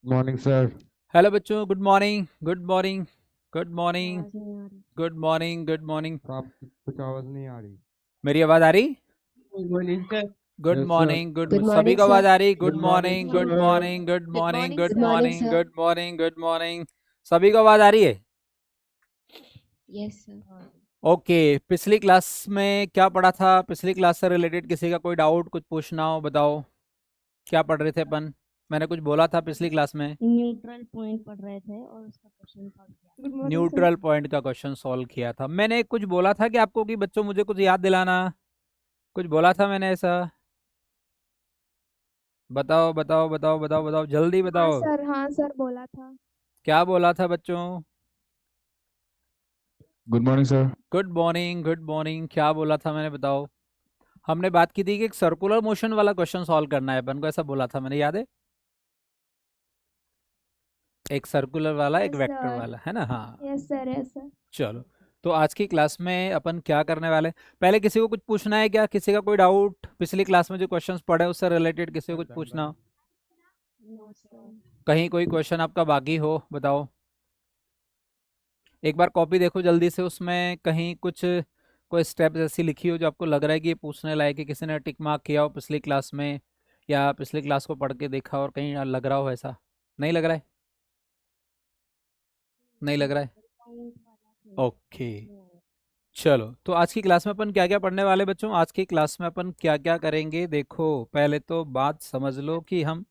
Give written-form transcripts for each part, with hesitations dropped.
Morning sir. Hello बच्चों, good morning, good morning, good morning, आवाज नहीं आ रही। Good morning, good morning. तो आपकी कुछ आवाज नहीं आ रही। मेरी आवाज़ आ रही? Good morning sir. Good yes sir. Morning, good good सभी मॉर्निंग को सर। आवाज़ आ रही? Good good morning morning, good sir. Morning, good good morning, morning good sir. Good morning morning, sir. Good morning, good morning. सभी को आवाज़ आ रही है? Yes sir. Okay. पिछली क्लास में क्या पढ़ा था? पिछली क्लास से रिलेटेड किसी का कोई डाउट, कुछ पूछना हो बताओ। क्या पढ़ रहे थे अपन? मैंने कुछ बोला था पिछली क्लास में? न्यूट्रल पॉइंट पढ़ रहे थे और उसका क्वेश्चन सॉल्व किया। Good morning sir. Neutral point का क्वेश्चन सॉल्व किया था मैंने। कुछ बोला था कि आपको कि बच्चों मुझे कुछ याद दिलाना। कुछ बोला था मैंने ऐसा? बताओ बताओ बताओ बताओ बताओ, जल्दी हाँ बताओ। सर, हाँ सर, बोला था। क्या बोला था बच्चों? Good morning sir. Good morning, good morning. क्या बोला था मैंने बताओ? हमने बात की थी कि एक सर्कुलर मोशन वाला क्वेश्चन सॉल्व करना है अपन को, ऐसा बोला था मैंने, याद है? एक सर्कुलर वाला, एक यस वेक्टर सर। वाला, है ना? हाँ। Yes sir, yes sir. चलो, तो आज की क्लास में अपन क्या करने वाले हैं? पहले किसी को कुछ पूछना है क्या? किसी का कोई डाउट पिछली क्लास में जो क्वेश्चंस पढ़े उससे रिलेटेड किसी को कुछ पूछना हो? No sir. कहीं कोई क्वेश्चन आपका बाकी हो बताओ। एक बार कॉपी देखो जल्दी से, उसमें कहीं कुछ कोई स्टेप्स ऐसी लिखी हो जो आपको लग रहा है कि ये पूछने लायक है, किसी ने टिक मार्क किया हो पिछली क्लास में, या पिछली क्लास को पढ़ के देखा और कहीं लग रहा हो ऐसा। नहीं लग रहा है? नहीं लग रहा है? पॉइंट वाला थे। ओके। चलो, तो आज की क्लास में अपन क्या क्या पढ़ने वाले बच्चों? आज की क्लास में अपन क्या क्या करेंगे देखो। पहले तो बात समझ लो कि हम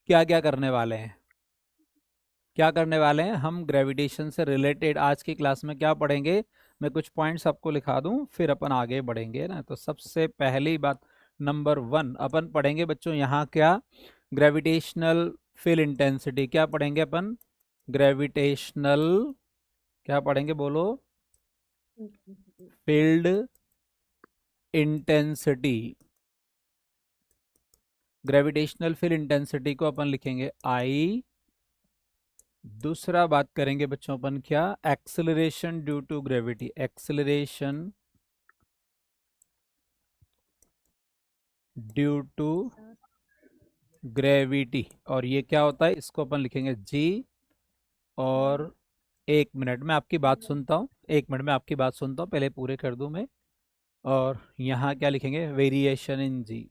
क्या क्या करने वाले हैं। क्या करने वाले हैं हम? ग्रेविटेशन से रिलेटेड आज की क्लास में क्या पढ़ेंगे? मैं कुछ पॉइंट्स आपको लिखा दूं, फिर अपन आगे बढ़ेंगे ना। तो सबसे पहली बात, नंबर 1 अपन पढ़ेंगे बच्चों यहाँ क्या? Gravitational field intensity. क्या पढ़ेंगे अपन? ग्रेविटेशनल, क्या पढ़ेंगे बोलो? Field intensity. Gravitational field intensity को अपन लिखेंगे आई। दूसरा बात करेंगे बच्चों अपन क्या? Acceleration due to gravity. Acceleration due to gravity. और ये क्या होता है? इसको अपन लिखेंगे जी। और एक मिनट में आपकी बात सुनता हूँ, एक मिनट में आपकी बात सुनता हूँ, पहले पूरे कर दूं मैं। और यहाँ क्या लिखेंगे? Variation in g.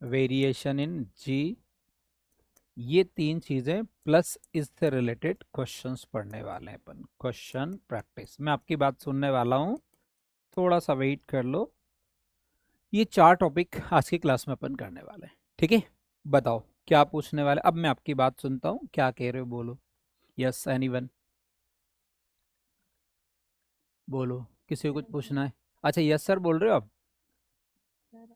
Variation in g. ये तीन चीजें प्लस इससे रिलेटेड क्वेश्चंस पढ़ने वाले हैं अपन। क्वेश्चन प्रैक्टिस, मैं आपकी बात सुनने वाला हूँ, थोड़ा सा वेट कर लो। ये 4 टॉपिक आज की क्लास में अपन करने वाले हैं, ठीक है? बताओ क्या पूछने वाले? अब मैं आपकी बात सुनता हूँ, क्या कह रहे हो बोलो। Yes anyone? बोलो, किसी को कुछ पूछना है? अच्छा यस सर बोल रहे हो आप? सर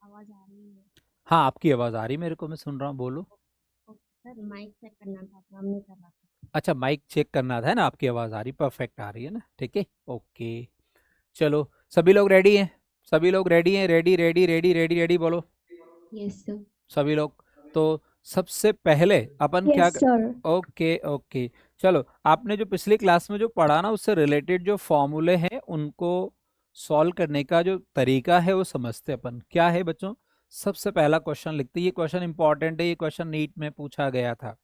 आवाज आ रही है? हाँ आपकी आवाज़ आ रही मेरे को, मैं सुन रहा हूँ, बोलो। सर माइक चेक करना था, काम नहीं कर रहा था। अच्छा माइक चेक करना था, है ना? आपकी आवाज़ आ रही, परफेक्ट आ रही है ना? ठीक है, ओके। चलो, सभी लोग रेडी हैं? सभी लोग रेडी हैं? Ready ready ready ready ready बोलो। Yes sir. सभी लोग। तो सबसे पहले अपन क्या यस सर। Okay okay. चलो, आपने जो पिछली क्लास में जो पढ़ा ना, उससे रिलेटेड जो फॉर्मूले हैं उनको सॉल्व करने का जो तरीका है वो समझते अपन। क्या है बच्चों? सबसे पहला क्वेश्चन लिखते, ये क्वेश्चन इंपॉर्टेंट है, ये क्वेश्चन नीट में पूछा गया था।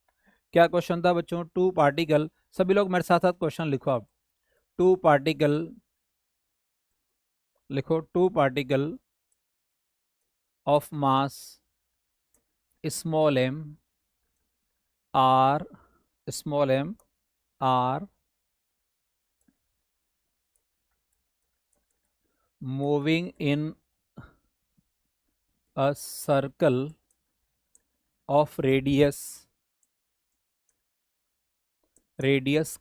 क्या क्वेश्चन था बच्चों? टू पार्टिकल, सभी लोग मेरे साथ साथ क्वेश्चन लिखो आप। टू पार्टिकल लिखो, two particle of mass small m are, small m are moving in a circle of radius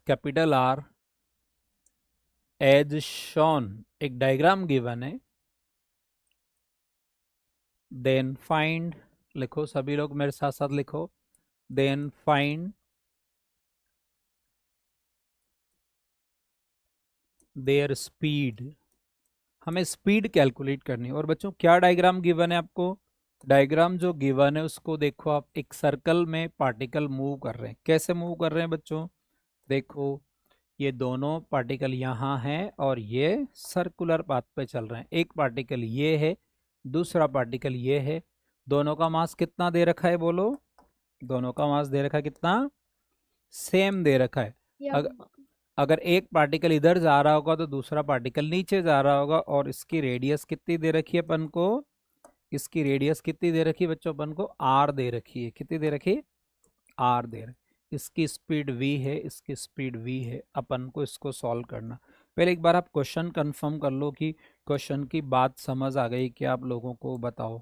capital R as shown, एक डायग्राम गिवन है। देन फाइंड, लिखो सभी लोग मेरे साथ साथ लिखो। Then find their speed. हमें स्पीड कैलकुलेट करनी है। और बच्चों क्या डायग्राम गिवन है आपको? डायग्राम जो गिवन है उसको देखो आप, एक सर्कल में पार्टिकल मूव कर रहे हैं। कैसे मूव कर रहे हैं बच्चों? देखो, ये दोनों पार्टिकल यहाँ हैं और ये सर्कुलर पाथ पे चल रहे हैं। एक पार्टिकल ये है, दूसरा पार्टिकल ये है। दोनों का मास कितना दे रखा है बोलो? दोनों का मास दे रखा है कितना, सेम दे रखा है। अगर एक पार्टिकल इधर जा रहा होगा तो दूसरा पार्टिकल नीचे जा रहा होगा, और इसकी रेडियस कितनी दे रखी है अपन को, इसकी रेडियस कितनी दे रखी है बच्चों अपन को, आर दे रखी है। कितनी दे रखी है, आर दे रखी। इसकी स्पीड v है, इसकी स्पीड v है। अपन को इसको सॉल्व करना, पहले एक बार आप क्वेश्चन कंफर्म कर लो कि क्वेश्चन की बात समझ आ गई क्या आप लोगों को, बताओ।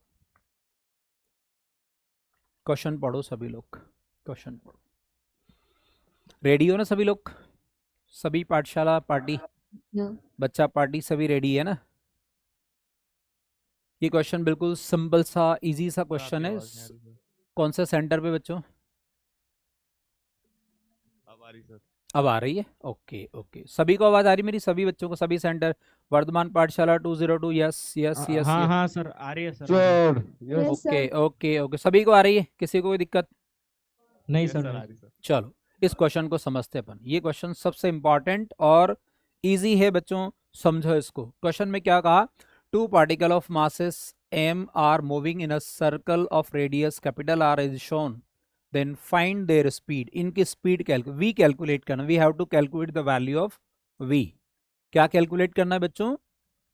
क्वेश्चन पढ़ो सभी लोग, क्वेश्चन पढ़ो। रेडी हो ना सभी लोग, सभी पाठशाला पार्टी, बच्चा पार्टी सभी रेडी है ना। ये क्वेश्चन बिल्कुल सिंपल सा इजी सा क्वेश्चन है। कौन से सेंटर पे बच्चों, अब आ रही सर, अब आ रही है, ओके ओके। सभी को आवाज आ रही मेरी, सभी बच्चों को, सभी centre Varthaman Pathshala 202, yes yes yes. हाँ हाँ सर, आ रही है sir. Sir yes okay okay okay, सभी को आ रही है, किसी को कोई दिक्कत नहीं यस सर, सर, आ नहीं। रही सर। चलो इस क्वेश्चन को समझते हैं अपन। ये क्वेश्चन सबसे इंपॉर्टेंट और इजी है बच्चों, समझो इसको। क्वेश्चन में क्या कहा, two particle of masses m are moving in a circle of radius capital R is shown, then find their speed। इनकी स्पीड v कैलकुलेट करना, we have to calculate the value of v। क्या calculate करना है बच्चों,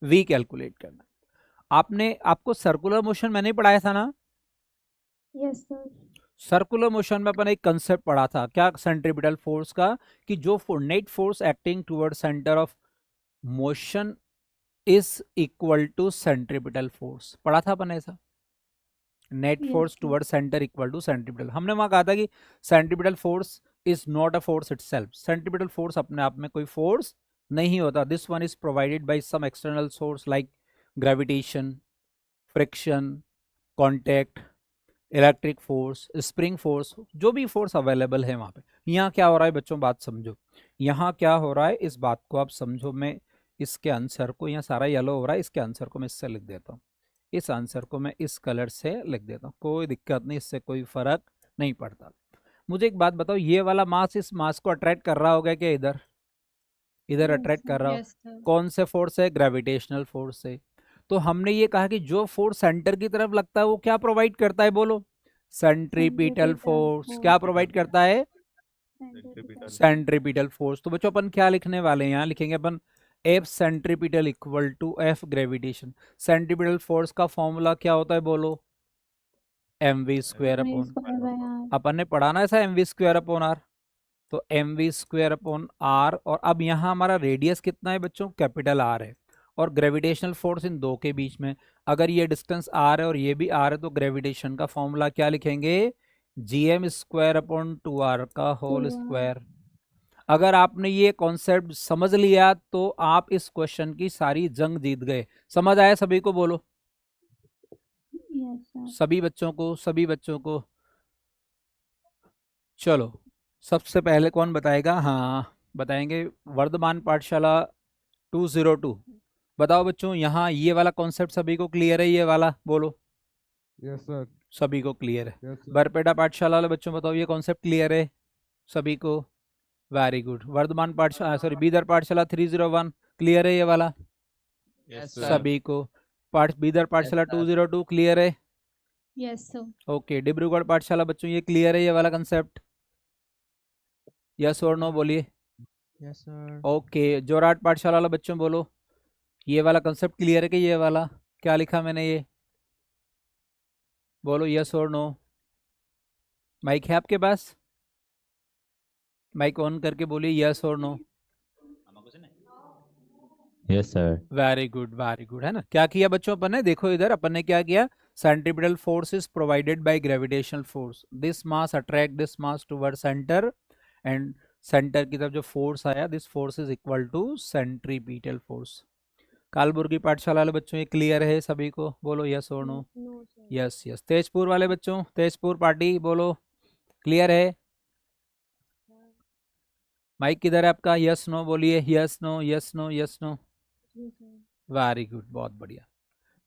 v calculate करना। आपको circular motion मैंने पढ़ाया था ना, यस सर। सर्कुलर मोशन में अपन एक कंसेप्ट पढ़ा था, क्या, सेंट्रीपिटल फोर्स का, कि जो net force acting toward centre of motion is equal to centripetal force, पढ़ा था अपन ऐसा। Net Yes, force sir. Toward centre equal to centripetal. हमने वहां कहा था कि centripetal force is not a force itself, centripetal force अपने आप में कोई फोर्स नहीं होता। This one is provided by some external source like gravitation, friction, contact, electric force, spring force, जो भी फोर्स अवेलेबल है वहां पे। यहाँ क्या हो रहा है बच्चों, बात समझो। यहाँ क्या हो रहा है, इस बात को आप समझो। मैं इसके आंसर को, यहाँ सारा येलो हो रहा है, इसके आंसर को मैं इससे लिख देता हूँ, इस आंसर को मैं इस कलर से लिख देता हूँ, कोई दिक्कत नहीं, इससे कोई फर्क नहीं पड़ता। मुझे एक बात बताओ, ये वाला मास इस मास को अट्रैक्ट कर रहा होगा क्या, इधर इधर Yes, अट्रैक्ट कर रहा हो, यस सर, कौन से फोर्स है, ग्रेविटेशनल फोर्स है। तो हमने ये कहा कि जो फोर्स सेंटर की तरफ लगता है वो क्या प्रोवाइड करता है, बोलो, सेंट्रीपिटल फोर्स। क्या प्रोवाइड करता है, सेंट्रीपिटल। Centripetal force. तो बच्चों अपन क्या लिखने वाले हैं, यहाँ लिखेंगे अपन F centripetal equal to F gravitation. Centripetal force का फॉर्मूला क्या होता है, बोलो, एम वी स्क्वायर अपॉन, अपन ने पढ़ा ना ऐसा, m v square upon are. तो m v square upon r, और अब यहाँ हमारा रेडियस कितना है बच्चों, कैपिटल आर है, और ग्रेविटेशनल फोर्स इन दो के बीच में। अगर ये डिस्टेंस आर है और ये भी आर है, तो ग्रेविटेशन का फॉर्मूला क्या लिखेंगे, g m square upon 2r का होल स्क्वायर। अगर आपने ये कॉन्सेप्ट समझ लिया तो आप इस क्वेश्चन की सारी जंग जीत गए। समझ आया सभी को, बोलो, Yes, sir. सभी बच्चों को, सभी बच्चों को। चलो सबसे पहले कौन बताएगा, हाँ बताएंगे, वर्धमान पाठशाला 202। बताओ बच्चों, यहाँ ये वाला कॉन्सेप्ट सभी को क्लियर है, ये वाला बोलो, यस सर, सभी को क्लियर है। Yes sir. बरपेटा पाठशाला वाले बच्चों बताओ, ये कॉन्सेप्ट क्लियर है सभी को, वेरी गुड। वर्धमान पाठशाला, सॉरी बीदर पाठशाला 301 क्लियर है ये वाला, यस सभी को। बीदर पाठशाला 202 क्लियर है, यस सर, ओके। डिब्रूगढ़ पाठशाला बच्चों ये क्लियर है ये वाला कंसेप्ट, यस और नो बोलिए, यस सर। ओके। जोरहाट पाठशाला वाला बच्चों बोलो, ये वाला कंसेप्ट क्लियर है कि ये वाला, क्या लिखा मैंने ये, बोलो यस और नो। माइक है आपके पास, माइक ऑन करके बोलिए यस और no. Yes sir. Very good, है ना। क्या किया बच्चों अपन ने, देखो इधर अपन ने क्या किया, centripetal force is provided by gravitational force, this mass attract this mass toward centre, and centre की तरफ जो फोर्स आया, this force is equal to centripetal force. Kalaburagi पाठशाला वाले बच्चों ये क्लियर है सभी को, बोलो यस और no. No, sir. Yes yes. Tezpur वाले बच्चों, तेजपुर पार्टी बोलो, क्लियर है। माइक किधर है आपका, यस नो बोलिए, yes no yes no yes no, Yes, sir. Very good, बहुत बढ़िया।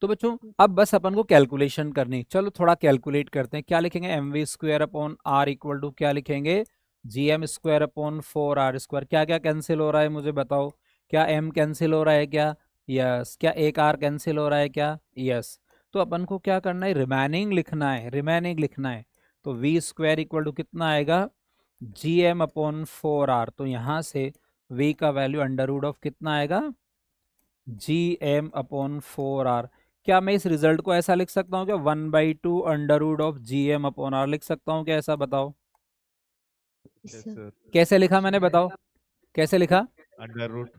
तो बच्चों अब बस अपन को कैलकुलेशन करनी, चलो थोड़ा कैलकुलेट करते हैं। क्या लिखेंगे, m v square upon r equal to क्या लिखेंगे, g m square upon 4r square. क्या क्या कैंसिल हो रहा है मुझे बताओ, क्या m कैंसिल हो रहा है क्या, यस। क्या एक r कैंसिल हो रहा है क्या, यस। तो अपन को क्या करना है, रिमेनिंग लिखना है, रिमेनिंग लिखना है। तो वी स्क्वायर इक्वल टू कितना आएगा, जी एम अपॉन 4r। तो यहाँ से v का वैल्यू अंडर रूट ऑफ कितना आएगा, जी एम अपॉन 4r। क्या मैं इस रिजल्ट को ऐसा लिख सकता हूँ क्या, 1/2 under root of g M upon r लिख सकता हूँ क्या, ऐसा बताओ Yes, sir. कैसे लिखा मैंने, बताओ कैसे लिखा। Under root.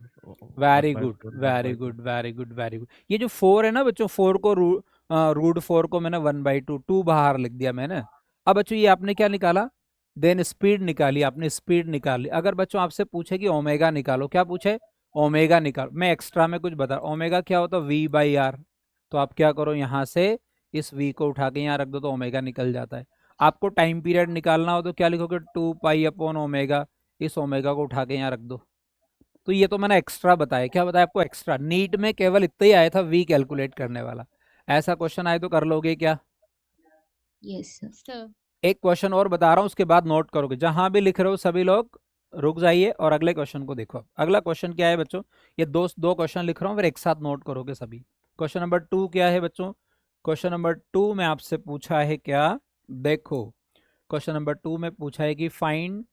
Very good very good very good very good. ये जो 4 है ना बच्चों, 4 को रूट 4 को मैंने 1/2 2 बाहर लिख दिया मैंने। अब बच्चों ये आपने क्या निकाला, देन स्पीड निकाली, आपने स्पीड निकाली। अगर बच्चों आपसे पूछे कि ओमेगा निकालो, क्या पूछे, ओमेगा निकालो, मैं एक्स्ट्रा में कुछ बता, ओमेगा क्या होता है, v/r। तो आप क्या करो, यहाँ से इस v को उठा के यहाँ रख दो तो ओमेगा निकल जाता है। आपको टाइम पीरियड निकालना हो तो क्या लिखोगे, 2 पाई ओमेगा, इस ओमेगा को उठा के यहाँ रख दो। तो ये तो मैंने एक्स्ट्रा बताया, क्या बताया आपको एक्स्ट्रा, नीट में केवल इतना ही आया था v कैलकुलेट करने वाला। ऐसा क्वेश्चन आए तो कर लोगे क्या। Yes sir. एक क्वेश्चन और बता रहा हूं, उसके बाद नोट करोगे, जहां भी लिख रहे हो सभी लोग रुक जाइए और अगले क्वेश्चन को देखो। अगला क्वेश्चन क्या है बच्चों, ये दो क्वेश्चन लिख रहा हूं, फिर एक साथ नोट करोगे सभी। क्वेश्चन नंबर 2 क्या है बच्चों, क्वेश्चन नंबर 2 में आपसे पूछा है क्या, देखो क्वेश्चन नंबर 2 में पूछा है कि find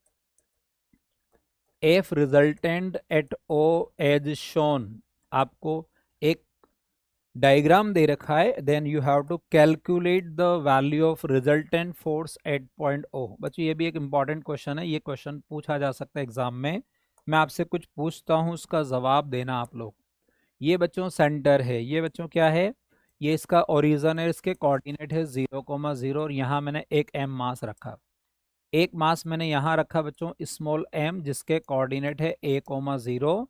f resultant at O as shown. आपको एक डायग्राम दे रखा है, then you have to calculate the value of resultant force at point O. बच्चों ये भी एक इंपॉर्टेंट क्वेश्चन है, ये क्वेश्चन पूछा जा सकता है एग्जाम में। मैं आपसे कुछ पूछता हूँ, उसका जवाब देना आप लोग। ये बच्चों सेंटर है, ये बच्चों क्या है, ये इसका ओरिजिन है, इसके कोऑर्डिनेट है 0,0 और यहाँ मैंने एक m मास रखा, एक मास मैंने यहाँ रखा बच्चों स्मॉल m जिसके कोऑर्डिनेट है a,0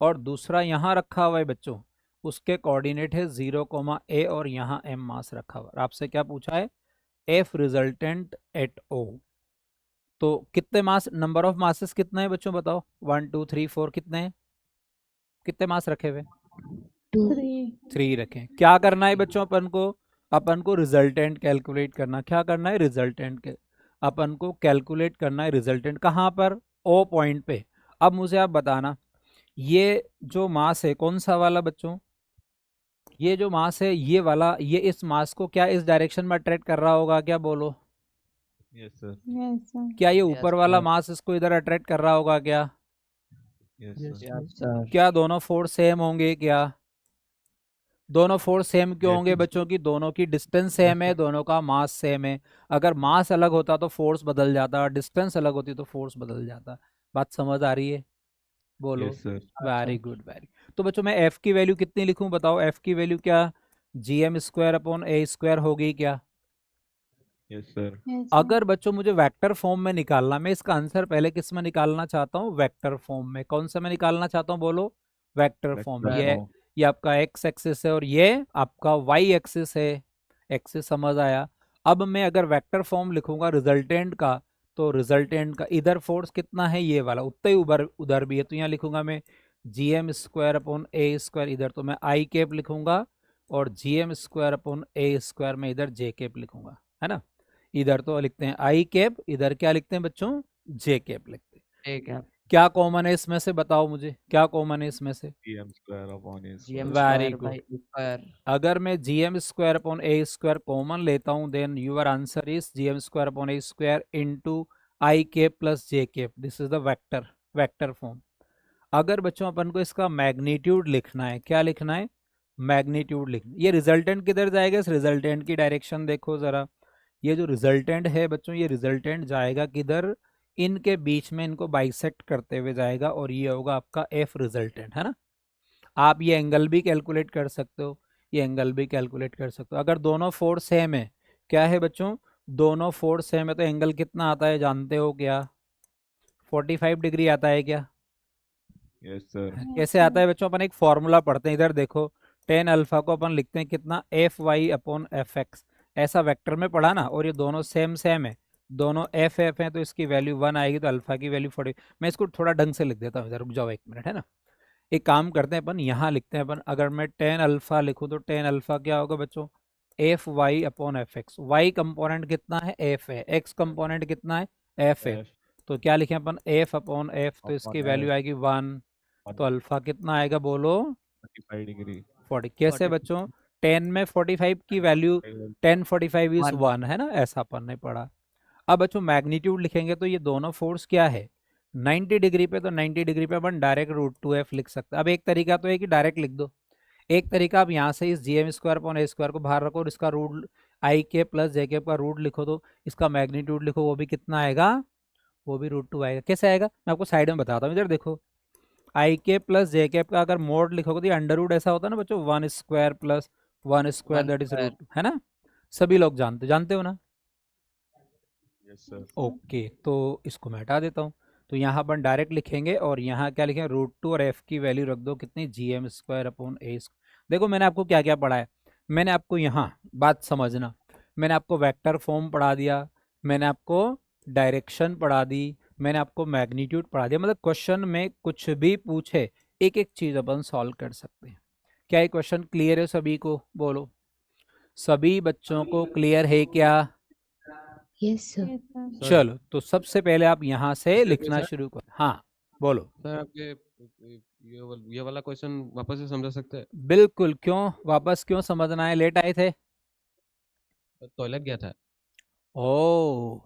और दूसरा यहाँ रखा हुआ है बच्चों, उसके कोऑर्डिनेट है 0,a और यहाँ m मास रखा हुआ। आपसे क्या पूछा है, f रिजल्टेंट एट o। तो कितने मास, नंबर ऑफ मासेस कितने हैं बच्चों बताओ, 1 2 3 4 कितने हैं, कितने मास रखे हुए, 3 रखें। क्या करना है बच्चों अपन को रिजल्टेंट कैलकुलेट करना, क्या करना है, रिजल्टेंट के अपन को कैलकुलेट करना है रिजल्टेंट, कहाँ पर, ओ पॉइंट पे। अब मुझे आप बताना, ये जो मास है कौन सा वाला बच्चों, ये जो मास है ये वाला, ये इस मास को क्या इस डायरेक्शन में अट्रैक्ट कर रहा होगा, क्या बोलो, Yes, sir. Yes, sir. क्या ये ऊपर वाला मास इसको इधर अट्रैक्ट कर रहा होगा क्या, Yes, Yes, sir. sir. क्या दोनों फोर्स सेम होंगे, क्या दोनों फोर्स सेम क्यों Yes. होंगे बच्चों की, दोनों की डिस्टेंस सेम है, दोनों का मास सेम है। अगर मास अलग होता तो फोर्स बदल जाता, डिस्टेंस अलग होती तो फोर्स बदल जाता। बात समझ आ रही है, बोलो। Yes, sir. Very good very. तो बच्चों मैं एफ की वैल्यू कितनी लिखूं बताओ, एफ की वैल्यू क्या, जी m square upon a square होगी क्या। Yes, sir. Yes, sir. अगर बच्चों मुझे वेक्टर फॉर्म में निकालना, मैं इसका आंसर पहले किस में निकालना चाहता हूँ, वेक्टर फॉर्म में। कौन सा मैं निकालना चाहता हूँ बोलो, वेक्टर फॉर्म। ये आपका एक्स एक्सिस है और ये आपका वाई एक्सिस है, एक्सिस समझ आया। अब मैं अगर वेक्टर फॉर्म लिखूंगा रिजल्टेंट का, तो रिजल्टेंट का इधर फोर्स कितना है, ये वाला, उतना ही उधर भी है, तो यहाँ लिखूंगा मैं g m square upon a square, इधर तो मैं आई कैप लिखूंगा, और जी m square upon a square में इधर जे कैप लिखूंगा, है ना। इधर तो लिखते हैं आई कैप, इधर क्या लिखते हैं बच्चों, जे कैप लिखते हैं। ठीक है। क्या कॉमन है इसमें से बताओ मुझे, क्या कॉमन है इसमें से, GM square upon A GM square. Very square by good. square. अगर मैं g m square upon a square common लेता हूँ, then your answer is g m square upon a square into i cap plus j cap, this is the vector form. अगर बच्चों अपन को इसका magnitude लिखना है, क्या लिखना है, मैग्नीट्यूड लिखना। ये रिजल्टेंट किधर जाएगा, इस रिजल्टेंट की डायरेक्शन देखो जरा, ये जो रिजल्टेंट है बच्चों, ये रिजल्टेंट जाएगा किधर, इनके बीच में इनको बाइसेक्ट करते हुए जाएगा, और ये होगा आपका एफ रिजल्टेंट, है ना। आप ये एंगल भी कैलकुलेट कर सकते हो, ये एंगल भी कैलकुलेट कर सकते हो। अगर दोनों फोर्स सेम है, क्या है बच्चों, दोनों फोर्स सेम है, तो एंगल कितना आता है जानते हो क्या, 45 डिग्री आता है क्या। Yes, sir. कैसे आता है बच्चों, अपन एक फॉर्मूला पढ़ते हैं, इधर देखो टेन अल्फा को अपन लिखते हैं कितना, f y upon f x, ऐसा वेक्टर में पढ़ा ना, और ये दोनों सेम है, दोनों एफ एफ हैं, तो इसकी वैल्यू 1 आएगी, तो अल्फा की वैल्यू 40। मैं इसको थोड़ा ढंग से लिख देता हूँ, इधर रुक जाओ 1 मिनट, है ना। एक काम करते हैं अपन, यहाँ लिखते हैं अपन, अगर मैं 10 अल्फा लिखूँ तो 10 अल्फा क्या होगा बच्चों, f y upon f x. Y component कितना है, एफ है, एक्स कंपोनेंट कितना है, एफ है, F तो क्या लिखें अपन, एफ अपॉन एफ, तो इसकी upon वैल्यू F, आएगी 1, तो अल्फा कितना आएगा बोलो, 45 degree. 40। कैसे 40. बच्चों, 10 में 45 की वैल्यू, 10 45 इज One. 1, है ना, ऐसा अपन ने पढ़ा। अब बच्चों मैग्नीट्यूड लिखेंगे तो ये दोनों फोर्स क्या है 90 डिग्री पे, तो 90 डिग्री पे अपन डायरेक्ट √2f लिख सकते हैं। अब एक तरीका तो है कि डायरेक्ट लिख दो, एक तरीका आप यहाँ से इस gm² को बाहर रखो और इसका रूट आई के प्लस जे के का रूट लिखो, तो इसका मैग्नीट्यूड लिखो, वो भी कितना आएगा, वो भी √2 आएगा। कैसे आएगा मैं आपको साइड में बताता हूँ, इधर देखो आई के प्लस जे के का अगर मोड लिखोगे तो अंडर रूट ऐसा होता है ना बच्चों, 1² प्लस 1² दैट इज √2, है ना, सभी लोग जानते हो ना। Yes sir. ओके, तो इसको मैं हटा देता हूँ, तो यहाँ पर डायरेक्ट लिखेंगे और यहाँ क्या लिखेंगे √2 और f की वैल्यू रख दो कितनी gm²/a²। देखो मैंने आपको क्या क्या पढ़ाया, मैंने आपको यहाँ बात समझना, मैंने आपको वेक्टर फॉर्म पढ़ा दिया, मैंने आपको डायरेक्शन पढ़ा दी, मैंने आपको मैग्नीट्यूड पढ़ा दिया, मतलब क्वेश्चन में कुछ भी पूछे एक एक चीज अपन सॉल्व कर सकते हैं। क्या ये क्वेश्चन क्लियर है सभी को, बोलो सभी बच्चों को क्लियर है क्या? Yes sir. Yes, sir. चलो तो सबसे पहले आप यहाँ से लिखना शुरू करो। हाँ बोलो। सर आपके ये वाला क्वेश्चन वापस से समझा सकते हैं? बिल्कुल, क्यों वापस क्यों समझना है, लेट आए थे? टॉयलेट गया था। ओ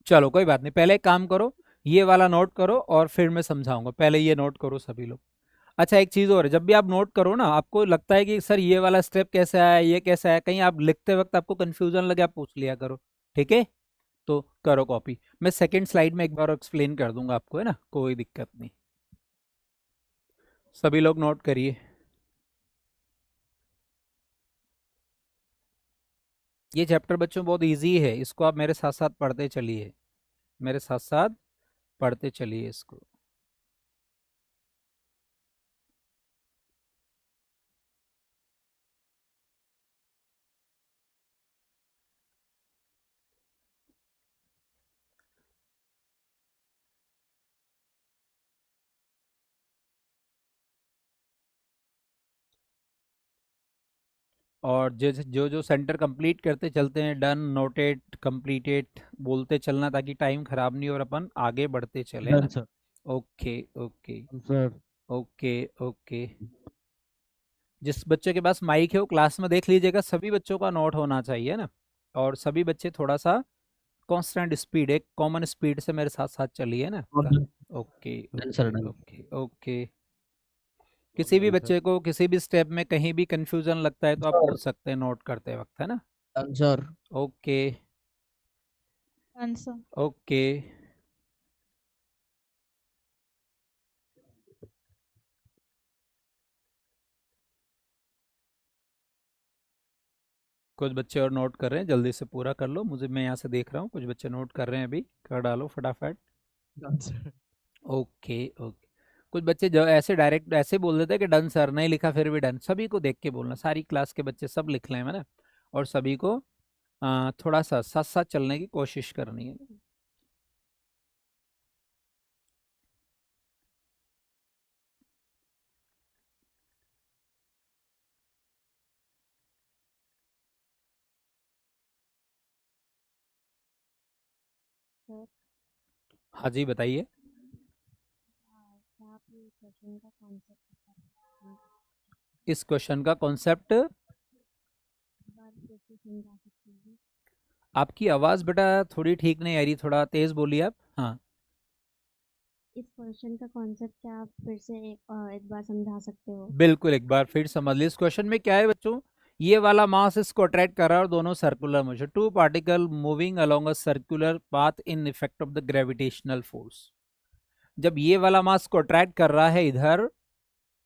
चलो कोई बात नहीं, पहले एक काम करो, ये वाला नोट करो और फिर मैं समझाऊंगा, पहले ये नोट करो सभी लोग। अच्छा एक चीज और है, जब भी आप नोट करो ना, आपको लगता है कि सर ये वाला स्टेप कैसे आया, ये कैसे आया, कहीं आप लिखते वक्त आपको कंफ्यूजन लगे आप पूछ लिया करो, ठीक है? तो करो कॉपी, मैं सेकंड स्लाइड में एक बार एक्सप्लेन कर दूंगा आपको, है ना, कोई दिक्कत नहीं। सभी लोग नोट करिए। ये चैप्टर बच्चों बहुत इजी है, इसको आप मेरे साथ साथ पढ़ते चलिए, मेरे साथ साथ पढ़ते चलिए इसको। और जो जो सेंटर कंप्लीट करते चलते हैं, डन, नोटेड, कंप्लीटेड बोलते चलना ताकि टाइम खराब नहीं और अपन आगे बढ़ते चले ना। Done sir. Okay okay sir okay okay. जिस बच्चे के पास माइक है वो क्लास में देख लीजिएगा, सभी बच्चों का नोट होना चाहिए ना, और सभी बच्चे थोड़ा सा कांस्टेंट स्पीड, एक कॉमन स्पीड से मेरे साथ साथ चलिए ना। Okay done sir, okay done. Okay okay. किसी भी बच्चे को किसी भी स्टेप में कहीं भी कंफ्यूजन लगता है तो आप पूछ सकते हैं नोट करते वक्त, है ना। Done sir. Okay Answer. Okay. कुछ बच्चे और नोट कर रहे हैं, जल्दी से पूरा कर लो, मुझे मैं यहाँ से देख रहा हूँ कुछ बच्चे नोट कर रहे हैं, अभी कर डालो फटाफट। Done sir. Okay okay. कुछ बच्चे जो ऐसे डायरेक्ट ऐसे बोल देते हैं कि डन सर, नहीं लिखा फिर भी डन। सभी को देख के बोलना, सारी क्लास के बच्चे सब लिख लें, है ना, और सभी को थोड़ा सा साथ साथ चलने की कोशिश करनी है। सर हाँ जी बताइए। क्या आप ये क्वेश्चन का कॉन्सेप्ट बता इस क्वेश्चन का कॉन्सेप्ट बार फिर से समझा सकते हैं? आपकी आवाज़ बेटा थोड़ी ठीक नहीं आ रही, थोड़ा तेज बोलिए आप। हाँ इस क्वेश्चन का कॉन्सेप्ट क्या आप फिर से एक बार समझा सकते हो? बिल्कुल, एक बार फिर समझ लीजिए। इस क्वेश्चन में क्या है बच्चों, ये वाला मास इसको अट्रैक्ट कर रहा है और दोनों circular motion, two particle moving along a circular path in effect of the gravitational force. जब ये वाला मास को अट्रैक्ट कर रहा है इधर,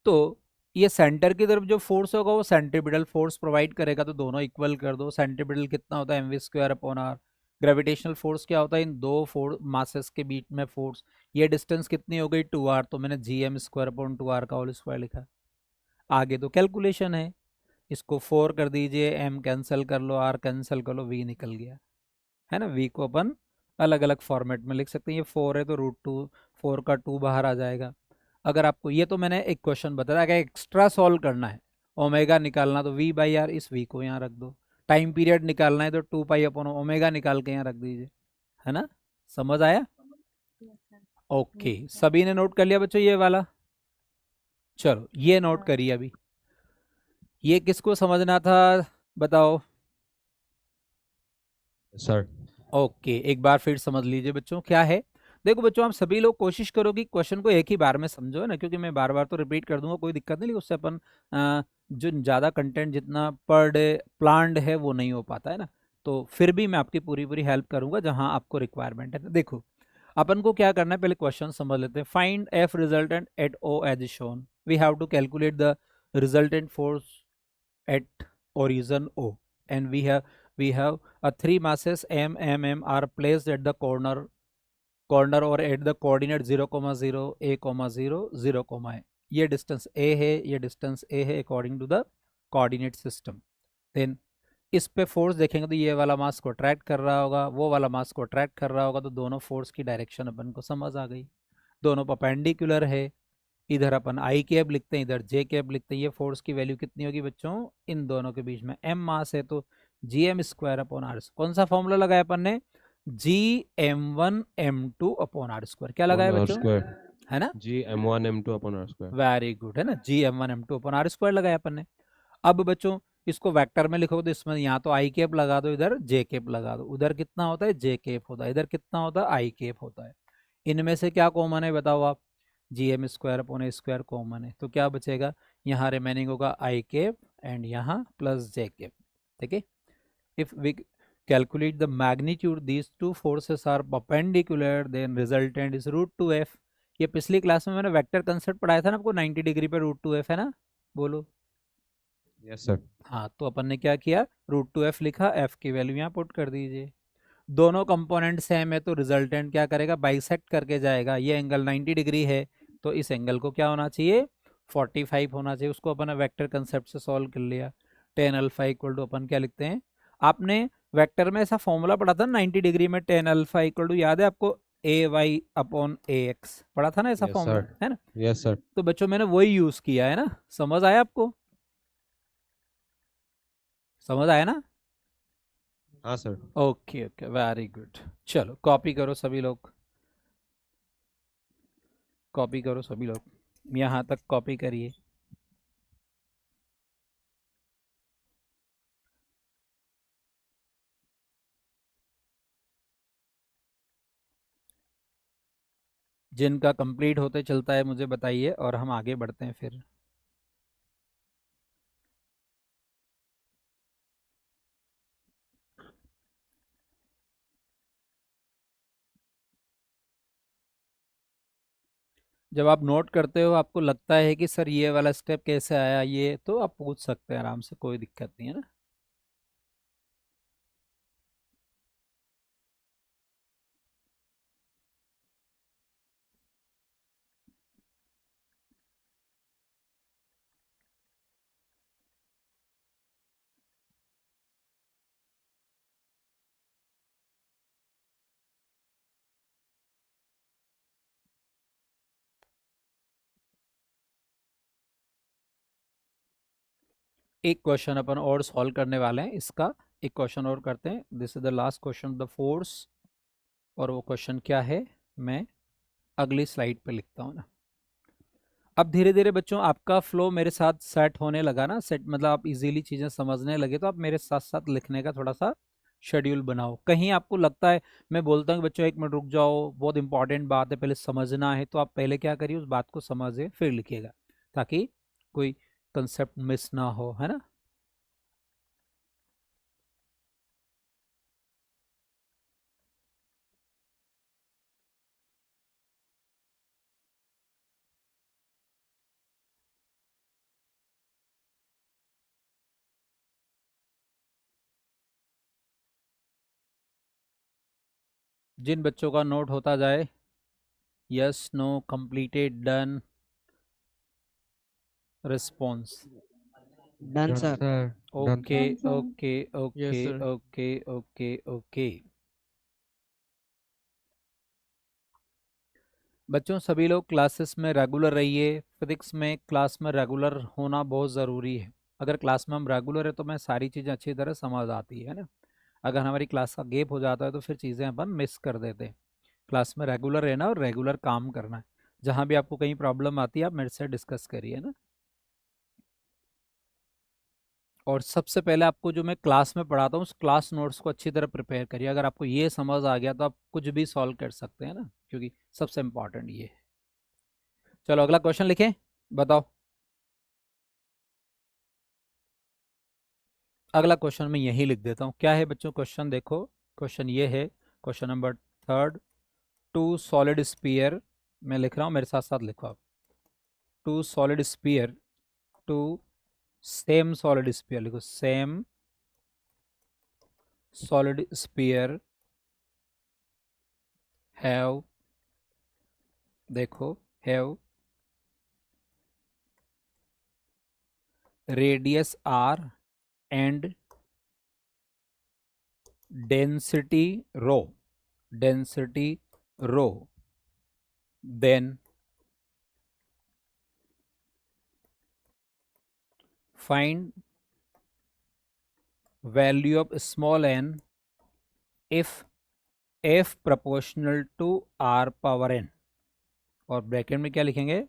तो ये सेंटर की तरफ जो फोर्स होगा वो सेंट्रीपिटल फोर्स प्रोवाइड करेगा, तो दोनों इक्वल कर दो। सेंट्रीपिटल कितना होता है mv²/r, ग्रेविटेशनल फोर्स क्या होता है इन दो मासेस के बीच में फोर्स, ये डिस्टेंस कितनी हो गई 2r, तो मैंने gm²/2r का होल स्क्वायर लिखा। आगे तो कैलकुलेशन है, इसको 4 कर दीजिए, m कैंसिल कर लो, r कैंसिल कर लो, v निकल गया, है ना। v को अपन अलग अलग फॉर्मेट में लिख सकते हैं, ये 4 है तो √2, 4 का 2 बाहर आ जाएगा। अगर आपको ये तो मैंने एक क्वेश्चन बताया, अगर एक्स्ट्रा सॉल्व करना है, ओमेगा निकालना, तो v/r, इस v को यहाँ रख दो। टाइम पीरियड निकालना है तो 2π/ओमेगा निकाल के यहाँ रख दीजिए, है ना। समझ आया? Yes sir. ओके, सभी ने नोट कर लिया बच्चों ये वाला? चलो ये नोट हाँ। करिए अभी। ये किसको समझना था बताओ? सर ओके, एक बार फिर समझ लीजिए बच्चों क्या है। देखो बच्चों, आप सभी लोग कोशिश करो कि क्वेश्चन को एक ही बार में समझो, है ना, क्योंकि मैं बार बार तो रिपीट कर दूंगा, कोई दिक्कत नहीं, लेकिन उससे अपन जो ज़्यादा कंटेंट जितना पर डे प्लान्ड है वो नहीं हो पाता है ना। तो फिर भी मैं आपकी पूरी पूरी हेल्प करूंगा जहां आपको रिक्वायरमेंट है। देखो अपन को क्या करना है, पहले क्वेश्चन समझ लेते हैं। Find f resultant at O as shown. We have to calculate the resultant force at origin O, and we have three masses m m are placed at the corner or at the coordinate 0, 0, a, 0, 0, a। ये distance a है, ये distance a है according to the coordinate system. Then इस पे force देखेंगे तो ये वाला मास को अट्रैक्ट कर रहा होगा, वो वाला मास को अट्रैक्ट कर रहा होगा, तो दोनों फोर्स की डायरेक्शन अपन को समझ आ गई। दोनों परपेंडिकुलर है, इधर अपन आई कैप लिखते हैं, इधर जे कैप लिखते हैं। ये फोर्स की वैल्यू कितनी होगी बच्चों, इन दोनों के बीच में एम मास है तो g m square upon r. कौन सा फॉर्मूला लगाया अपन ने, g m one m two upon are square. क्या लगाया R बच्चों, square. है ना, G m1 m2 upon R square. Very good, है ना, g m one m two upon are square लगाया अपन ने। अब बच्चों इसको वेक्टर में लिखोगे तो इसमें यहाँ तो आई कैप लगा दो, इधर जे कैप लगा दो। उधर कितना होता है, जे कैप होता है, इधर कितना होता है, आई कैप होता है। इनमें से क्या कॉमन है बताओ आप, g m square upon a square common है, तो क्या बचेगा, यहाँ रिमेनिंग होगा आई कैप एंड यहाँ प्लस जे कैप। ठीक है, if we calculate the magnitude these two forces are perpendicular then resultant is √2f। ये पिछली क्लास में मैंने वेक्टर कंसेप्ट पढ़ाया था ना आपको, 90 डिग्री पे √2f है ना, बोलो। Yes sir. हाँ, तो अपन ने क्या किया, √2f लिखा, f की वैल्यू यहाँ पुट कर दीजिए। दोनों कंपोनेंट सेम है तो रिजल्टेंट क्या करेगा, बाइसेक्ट करके जाएगा। ये एंगल 90 डिग्री है तो इस एंगल को क्या होना चाहिए, 45 होना चाहिए। उसको अपन वेक्टर कंसेप्ट से सॉल्व कर लिया। टेन अल्फा इक्वल टू अपन क्या लिखते हैं, आपने वेक्टर में ऐसा फॉर्मूला पढ़ा था 90 डिग्री में टेन अल्फा इक्वल टू, याद है आपको, ए वाई अपॉन ए एक्स पढ़ा था ना ऐसा Yes फॉर्मूला, sir. है ना। Yes sir. तो बच्चों मैंने वही यूज किया है ना, समझ आया आपको, समझ आया ना। हाँ sir. Okay okay, very good. चलो कॉपी करो सभी लोग, कॉपी करो सभी लोग, यहाँ तक कॉपी करिए। जिनका कंप्लीट होते चलता है मुझे बताइए और हम आगे बढ़ते हैं फिर। जब आप नोट करते हो आपको लगता है कि सर ये वाला स्टेप कैसे आया, ये तो आप पूछ सकते हैं आराम से, कोई दिक्कत नहीं है ना। एक क्वेश्चन अपन और सॉल्व करने वाले हैं, इसका एक क्वेश्चन और करते हैं। This is the last question, the force. और वो क्वेश्चन क्या है मैं अगली स्लाइड पे लिखता हूँ ना। अब धीरे धीरे बच्चों आपका फ्लो मेरे साथ सेट होने लगा ना, सेट मतलब आप इजीली चीज़ें समझने लगे, तो आप मेरे साथ साथ लिखने का थोड़ा सा शेड्यूल बनाओ। कहीं आपको लगता है, मैं बोलता हूँ कि बच्चों 1 मिनट रुक जाओ, बहुत इंपॉर्टेंट बात है, पहले समझना है, तो आप पहले क्या करिए, उस बात को समझिए फिर लिखिएगा, ताकि कोई कंसेप्ट मिस ना हो, है ना। जिन बच्चों का नोट होता जाए, yes no completed done response. Done, sir. Done. Okay Done, sir. Okay okay Yes, sir. Okay okay okay. बच्चों सभी लोग क्लासेस में रेगुलर रहिए। फिजिक्स में क्लास में रेगुलर होना बहुत ज़रूरी है। अगर क्लास में हम रेगुलर है तो मैं सारी चीज़ें अच्छी तरह समझ आती है ना। अगर हमारी क्लास का गैप हो जाता है तो फिर चीज़ें अपन मिस कर देते हैं। क्लास में रेगुलर रहना और रेगुलर काम करना है। जहाँ भी आपको कहीं प्रॉब्लम आती है आप मेरे से डिस्कस करिए ना। और सबसे पहले आपको जो मैं क्लास में पढ़ाता हूँ उस क्लास नोट्स को अच्छी तरह प्रिपेयर करिए। अगर आपको ये समझ आ गया तो आप कुछ भी सॉल्व कर सकते हैं ना, क्योंकि सबसे इम्पोर्टेंट ये है। चलो अगला क्वेश्चन लिखें, बताओ। अगला क्वेश्चन मैं यही लिख देता हूँ। क्या है बच्चों क्वेश्चन? देखो क्वेश्चन ये है, क्वेश्चन नंबर 3, 2 सॉलिड स्फीयर, मैं लिख रहा हूँ, मेरे साथ साथ लिखो आप। 2 solid sphere, 2 same solid sphere, लिखो सेम सॉलिड स्फीयर हैव, देखो have radius r and density rho, then find value of small n if f proportional to r power n, और ब्रैकेट में क्या लिखेंगे?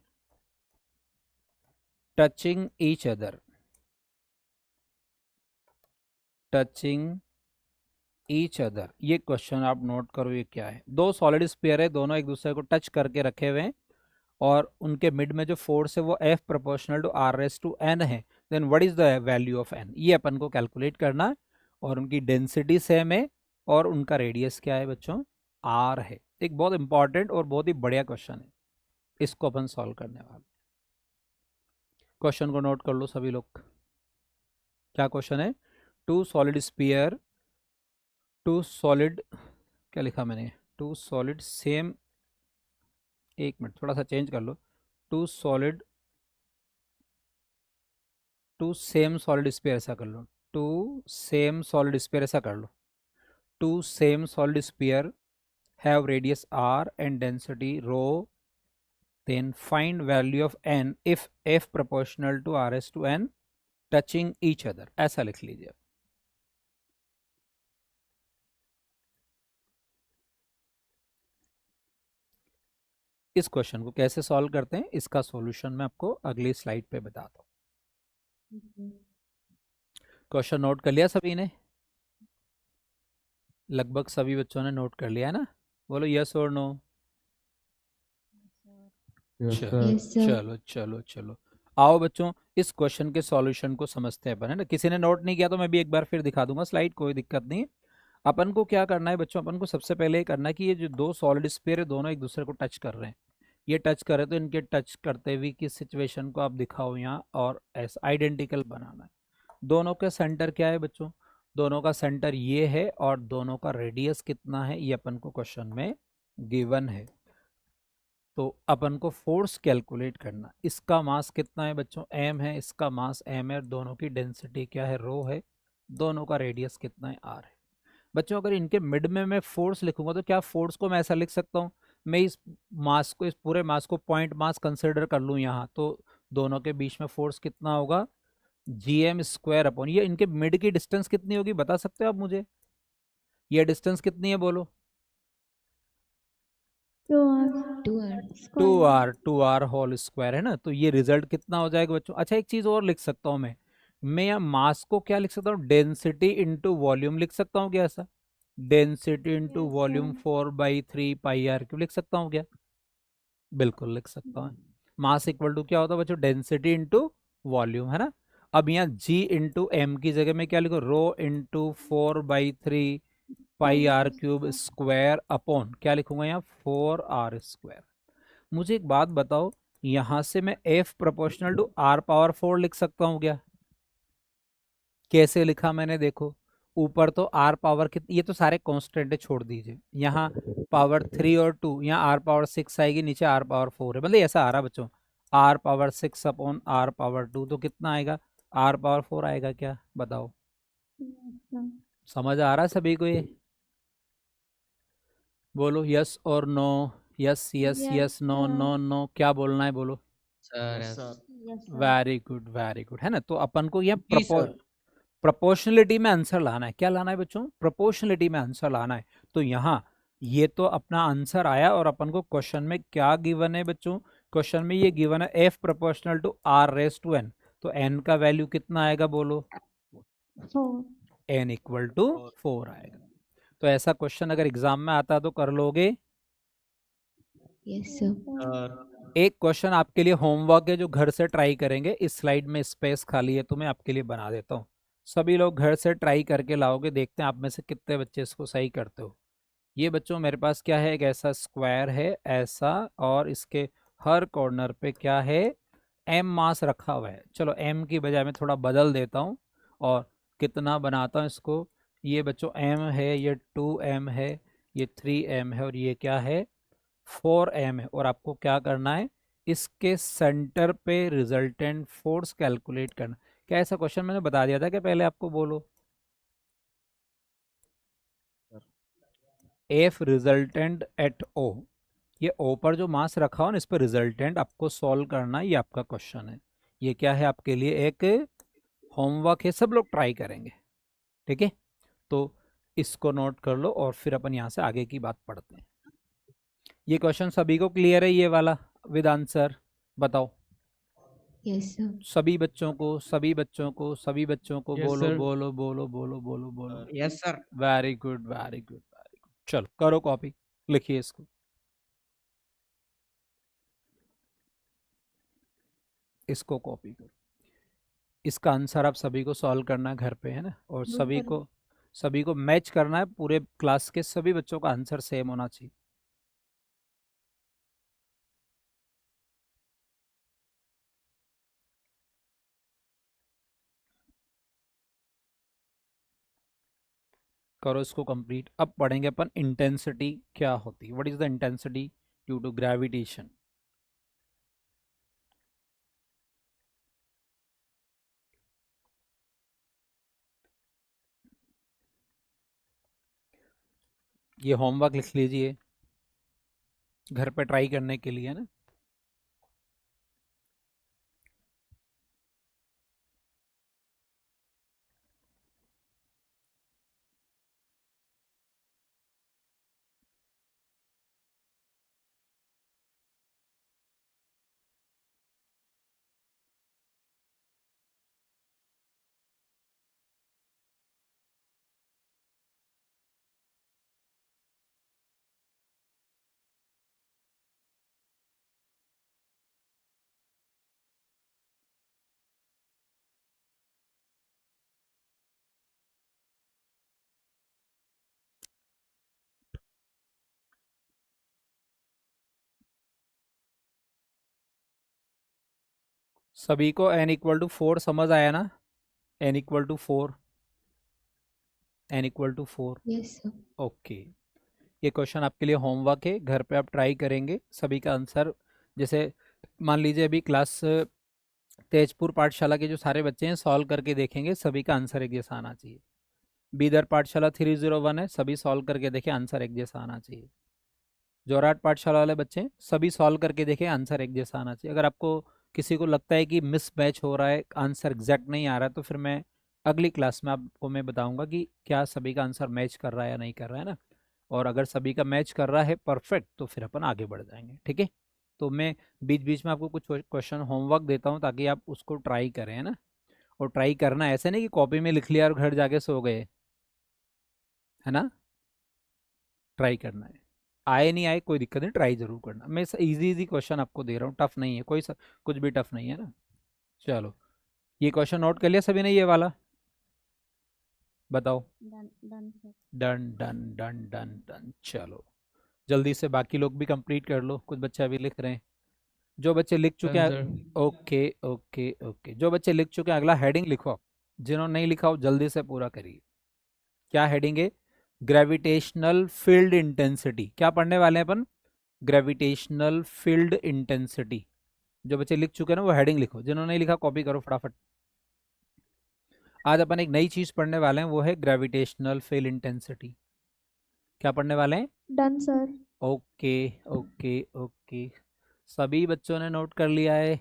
Touching each other, touching each other. ये question आप note करो, ये क्या है? दो सॉलिड स्फीयर है, दोनों एक दूसरे को टच करके रखे हुए हैं और उनके मिड में जो फोर्स है वो F प्रोपोर्शनल टू r⁻n है। Then what is the value of n? ये अपन को कैलकुलेट करना है, और उनकी डेंसिटी सेम है और उनका रेडियस क्या है बच्चों? r है। एक बहुत इंपॉर्टेंट और बहुत ही बढ़िया क्वेश्चन है, इसको अपन सॉल्व करने वाले। क्वेश्चन को नोट कर लो सभी लोग। क्या क्वेश्चन है? 2 सॉलिड स्फीयर, 2 सॉलिड, क्या लिखा मैंने? 2 सॉलिड सेम, एक मिनट थोड़ा सा चेंज कर लो। 2 सेम सॉलिड स्फीयर, ऐसा कर लो। 2 सेम सॉलिड स्फीयर, ऐसा कर लो। 2 same solid sphere have radius r and density rho, then find value of n if f proportional to r⁻n touching each other, ऐसा लिख लीजिए। इस क्वेश्चन को कैसे सॉल्व करते हैं, इसका सॉल्यूशन मैं आपको अगली स्लाइड पे बताता हूँ। क्वेश्चन नोट कर लिया सभी ने? लगभग सभी बच्चों ने नोट कर लिया है ना? बोलो यस और नो। Yes, चलो sir. Yes, sir. चलो चलो चलो, आओ बच्चों इस क्वेश्चन के सॉल्यूशन को समझते हैं अपन, है ना? किसी ने नोट नहीं किया तो मैं भी एक बार फिर दिखा दूंगा स्लाइड, कोई दिक्कत नहीं। अपन को क्या करना है बच्चों? अपन को सबसे पहले ये करना है कि ये जो दो सॉलिड स्फीयर है दोनों एक दूसरे को टच कर रहे हैं। ये टच कर रहे हैं तो इनके टच करते हुए की सिचुएशन को आप दिखाओ यहाँ, और ऐसा आइडेंटिकल बनाना है। दोनों का सेंटर क्या है बच्चों? दोनों का सेंटर ये है, और दोनों का रेडियस कितना है ये अपन को क्वेश्चन में गिवन है। तो अपन को फोर्स कैलकुलेट करना। इसका मास कितना है बच्चों? m है, इसका मास m है, दोनों की डेंसिटी क्या है? रो है, दोनों का रेडियस कितना है? r है। बच्चों अगर इनके मिड में मैं फोर्स लिखूंगा तो क्या फोर्स को मैं ऐसा लिख सकता हूँ? मैं इस मास को, इस पूरे मास को पॉइंट मास कंसिडर कर लूँ यहाँ, तो दोनों के बीच में फोर्स कितना होगा? gm² अपॉन, ये इनके मिड की डिस्टेंस कितनी होगी बता सकते हो आप मुझे? ये डिस्टेंस कितनी है बोलो? 2r होल स्क्वायर है ना। तो ये रिजल्ट कितना हो जाएगा बच्चों? अच्छा एक चीज और लिख सकता हूँ मैं यहाँ मास को क्या लिख सकता हूँ? डेंसिटी इंटू वॉल्यूम लिख सकता हूँ क्या ऐसा? Density into Yes, volume sir. 4/3πr³ लिख सकता हूँ क्या? बिल्कुल लिख सकता हूँ। मास इक्वल टू क्या होता है बच्चों? डेंसिटी इंटू वॉल्यूम, है ना। अब यहाँ g इंटू एम की जगह में क्या लिखो? Rho into 4/3πr³ square upon क्या लिखूंगा यहाँ? 4r²। मुझे एक बात बताओ, यहां से मैं f प्रोपोर्शनल टू r⁻4 लिख सकता हूं क्या? कैसे लिखा मैंने? देखो ऊपर तो r पावर कितनी, ये तो सारे कांस्टेंट है, छोड़ दीजिए। यहाँ पावर 3 और 2, यहाँ r⁻6 आएगी, नीचे r⁻4 है, मतलब ऐसा आ रहा बच्चों। r⁻6 अपॉन r⁻2 तो कितना आएगा? r⁻4 आएगा क्या? बताओ। Yes, sir. समझ आ रहा है सभी को ये? बोलो यस और no. Yes yes Yes, yes, no sir. No no, क्या बोलना है बोलो? Sir Yes, sir. Yes, sir. Very good very good, है ना। तो अपन को यह जी सर। प्रोपोर्शनलिटी में आंसर लाना है। क्या लाना है बच्चों? प्रोपोर्शनलिटी में आंसर लाना है। तो यहाँ ये तो अपना आंसर आया, और अपन को क्वेश्चन में क्या गिवन है बच्चों? क्वेश्चन में ये गिवन है f प्रोपोर्शनल टू r⁻n, तो n का वैल्यू कितना आएगा बोलो? 4. n इक्वल टू 4 आएगा। तो ऐसा क्वेश्चन अगर एग्जाम में आता तो कर लोगे? Yes, sir. Sir. एक क्वेश्चन आपके लिए होमवर्क है जो घर से ट्राई करेंगे। इस स्लाइड में स्पेस खाली है तो मैं आपके लिए बना देता हूँ। सभी लोग घर से ट्राई करके लाओगे, देखते हैं आप में से कितने बच्चे इसको सही करते हो। ये बच्चों मेरे पास क्या है, एक ऐसा स्क्वायर है ऐसा, और इसके हर कॉर्नर पे क्या है, m मास रखा हुआ है। चलो m की बजाय मैं थोड़ा बदल देता हूँ और कितना बनाता हूँ इसको। ये बच्चों m है, ये 2m है, ये 3m है और ये क्या है 4m है। और आपको क्या करना है, इसके सेंटर पे रिजल्टेंट फोर्स कैलकुलेट करना। क्या ऐसा क्वेश्चन मैंने बता दिया था कि पहले आपको बोलो? एफ रिजल्टेंट एट ओ, ये ओ पर जो मास रखा हो ना इस पर रिजल्टेंट आपको सॉल्व करना है। ये आपका क्वेश्चन है। ये क्या है आपके लिए एक होमवर्क है, सब लोग ट्राई करेंगे, ठीक है? तो इसको नोट कर लो और फिर अपन यहाँ से आगे की बात पढ़ते हैं। ये क्वेश्चन सभी को क्लियर है ये वाला विद आंसर? बताओ Yes, sir. सभी बच्चों को, सभी बच्चों को, सभी बच्चों को Yes, बोलो sir. बोलो बोलो बोलो बोलो बोलो। Yes, sir. Very good very good very good. चलो करो कॉपी, लिखिए इसको। इसको कॉपी करो। इसका आंसर आप सभी को सॉल्व करना है घर पे, है ना? और सभी को मैच करना है। पूरे क्लास के सभी बच्चों का आंसर सेम होना चाहिए। करो इसको कंप्लीट। अब पढ़ेंगे अपन इंटेंसिटी क्या होती है, what is the intensity due to gravitation. ये होमवर्क लिख लीजिए घर पे ट्राई करने के लिए, है ना? सभी को n इक्वल टू 4 समझ आया ना? n equal to 4, n equal to 4। Yes, sir. Okay, ये क्वेश्चन आपके लिए होमवर्क है, घर पे आप ट्राई करेंगे। सभी का आंसर, जैसे मान लीजिए अभी क्लास तेजपुर पाठशाला के जो सारे बच्चे हैं सॉल्व करके देखेंगे, सभी का आंसर एक जैसा आना चाहिए। बीदर पाठशाला 301 है, सभी सॉल्व करके देखें, आंसर एक जैसा आना चाहिए। जोराट पाठशाला वाले बच्चे सभी सॉल्व करके देखें, आंसर एक जैसा आना चाहिए। अगर आपको किसी को लगता है कि मिस मैच हो रहा है, आंसर एग्जैक्ट नहीं आ रहा है, तो फिर मैं अगली क्लास में आपको मैं बताऊंगा कि क्या सभी का आंसर मैच कर रहा है या नहीं कर रहा है ना। और अगर सभी का मैच कर रहा है परफेक्ट, तो फिर अपन आगे बढ़ जाएंगे, ठीक है? तो मैं बीच बीच में आपको कुछ क्वेश्चन होमवर्क देता हूँ ताकि आप उसको ट्राई करें, है ना? और ट्राई करना ऐसे नहीं कि कॉपी में लिख लिया और घर जाके सो गए, है ना? ट्राई करना है। आए नहीं आए कोई दिक्कत नहीं, ट्राई जरूर करना। मैं इजी इजी क्वेश्चन आपको दे रहा हूँ, टफ नहीं है कोई कुछ भी टफ नहीं है ना। चलो ये क्वेश्चन नोट कर लिया सभी ने, ये वाला? बताओ। Done sir. Done done done done done. चलो जल्दी से बाकी लोग भी कंप्लीट कर लो, कुछ बच्चे अभी लिख रहे हैं। जो बच्चे लिख चुके Done, हैं, sir. ओके ओके ओके, जो बच्चे लिख चुके हैं अगला हेडिंग लिखो। जिन्होंने नहीं लिखा हो जल्दी से पूरा करिए। क्या हेडिंग है? Gravitational field intensity. क्या पढ़ने वाले हैं अपन? Gravitational field intensity. जो बच्चे लिख चुके हैं ना वो हेडिंग लिखो, जिन्होंने नहीं लिखा कॉपी करो फटाफट। आज अपन एक नई चीज पढ़ने वाले हैं, वो है ग्रेविटेशनल फील्ड इंटेंसिटी। क्या पढ़ने वाले हैं? Done, sir. Okay okay okay, सभी बच्चों ने नोट कर लिया है?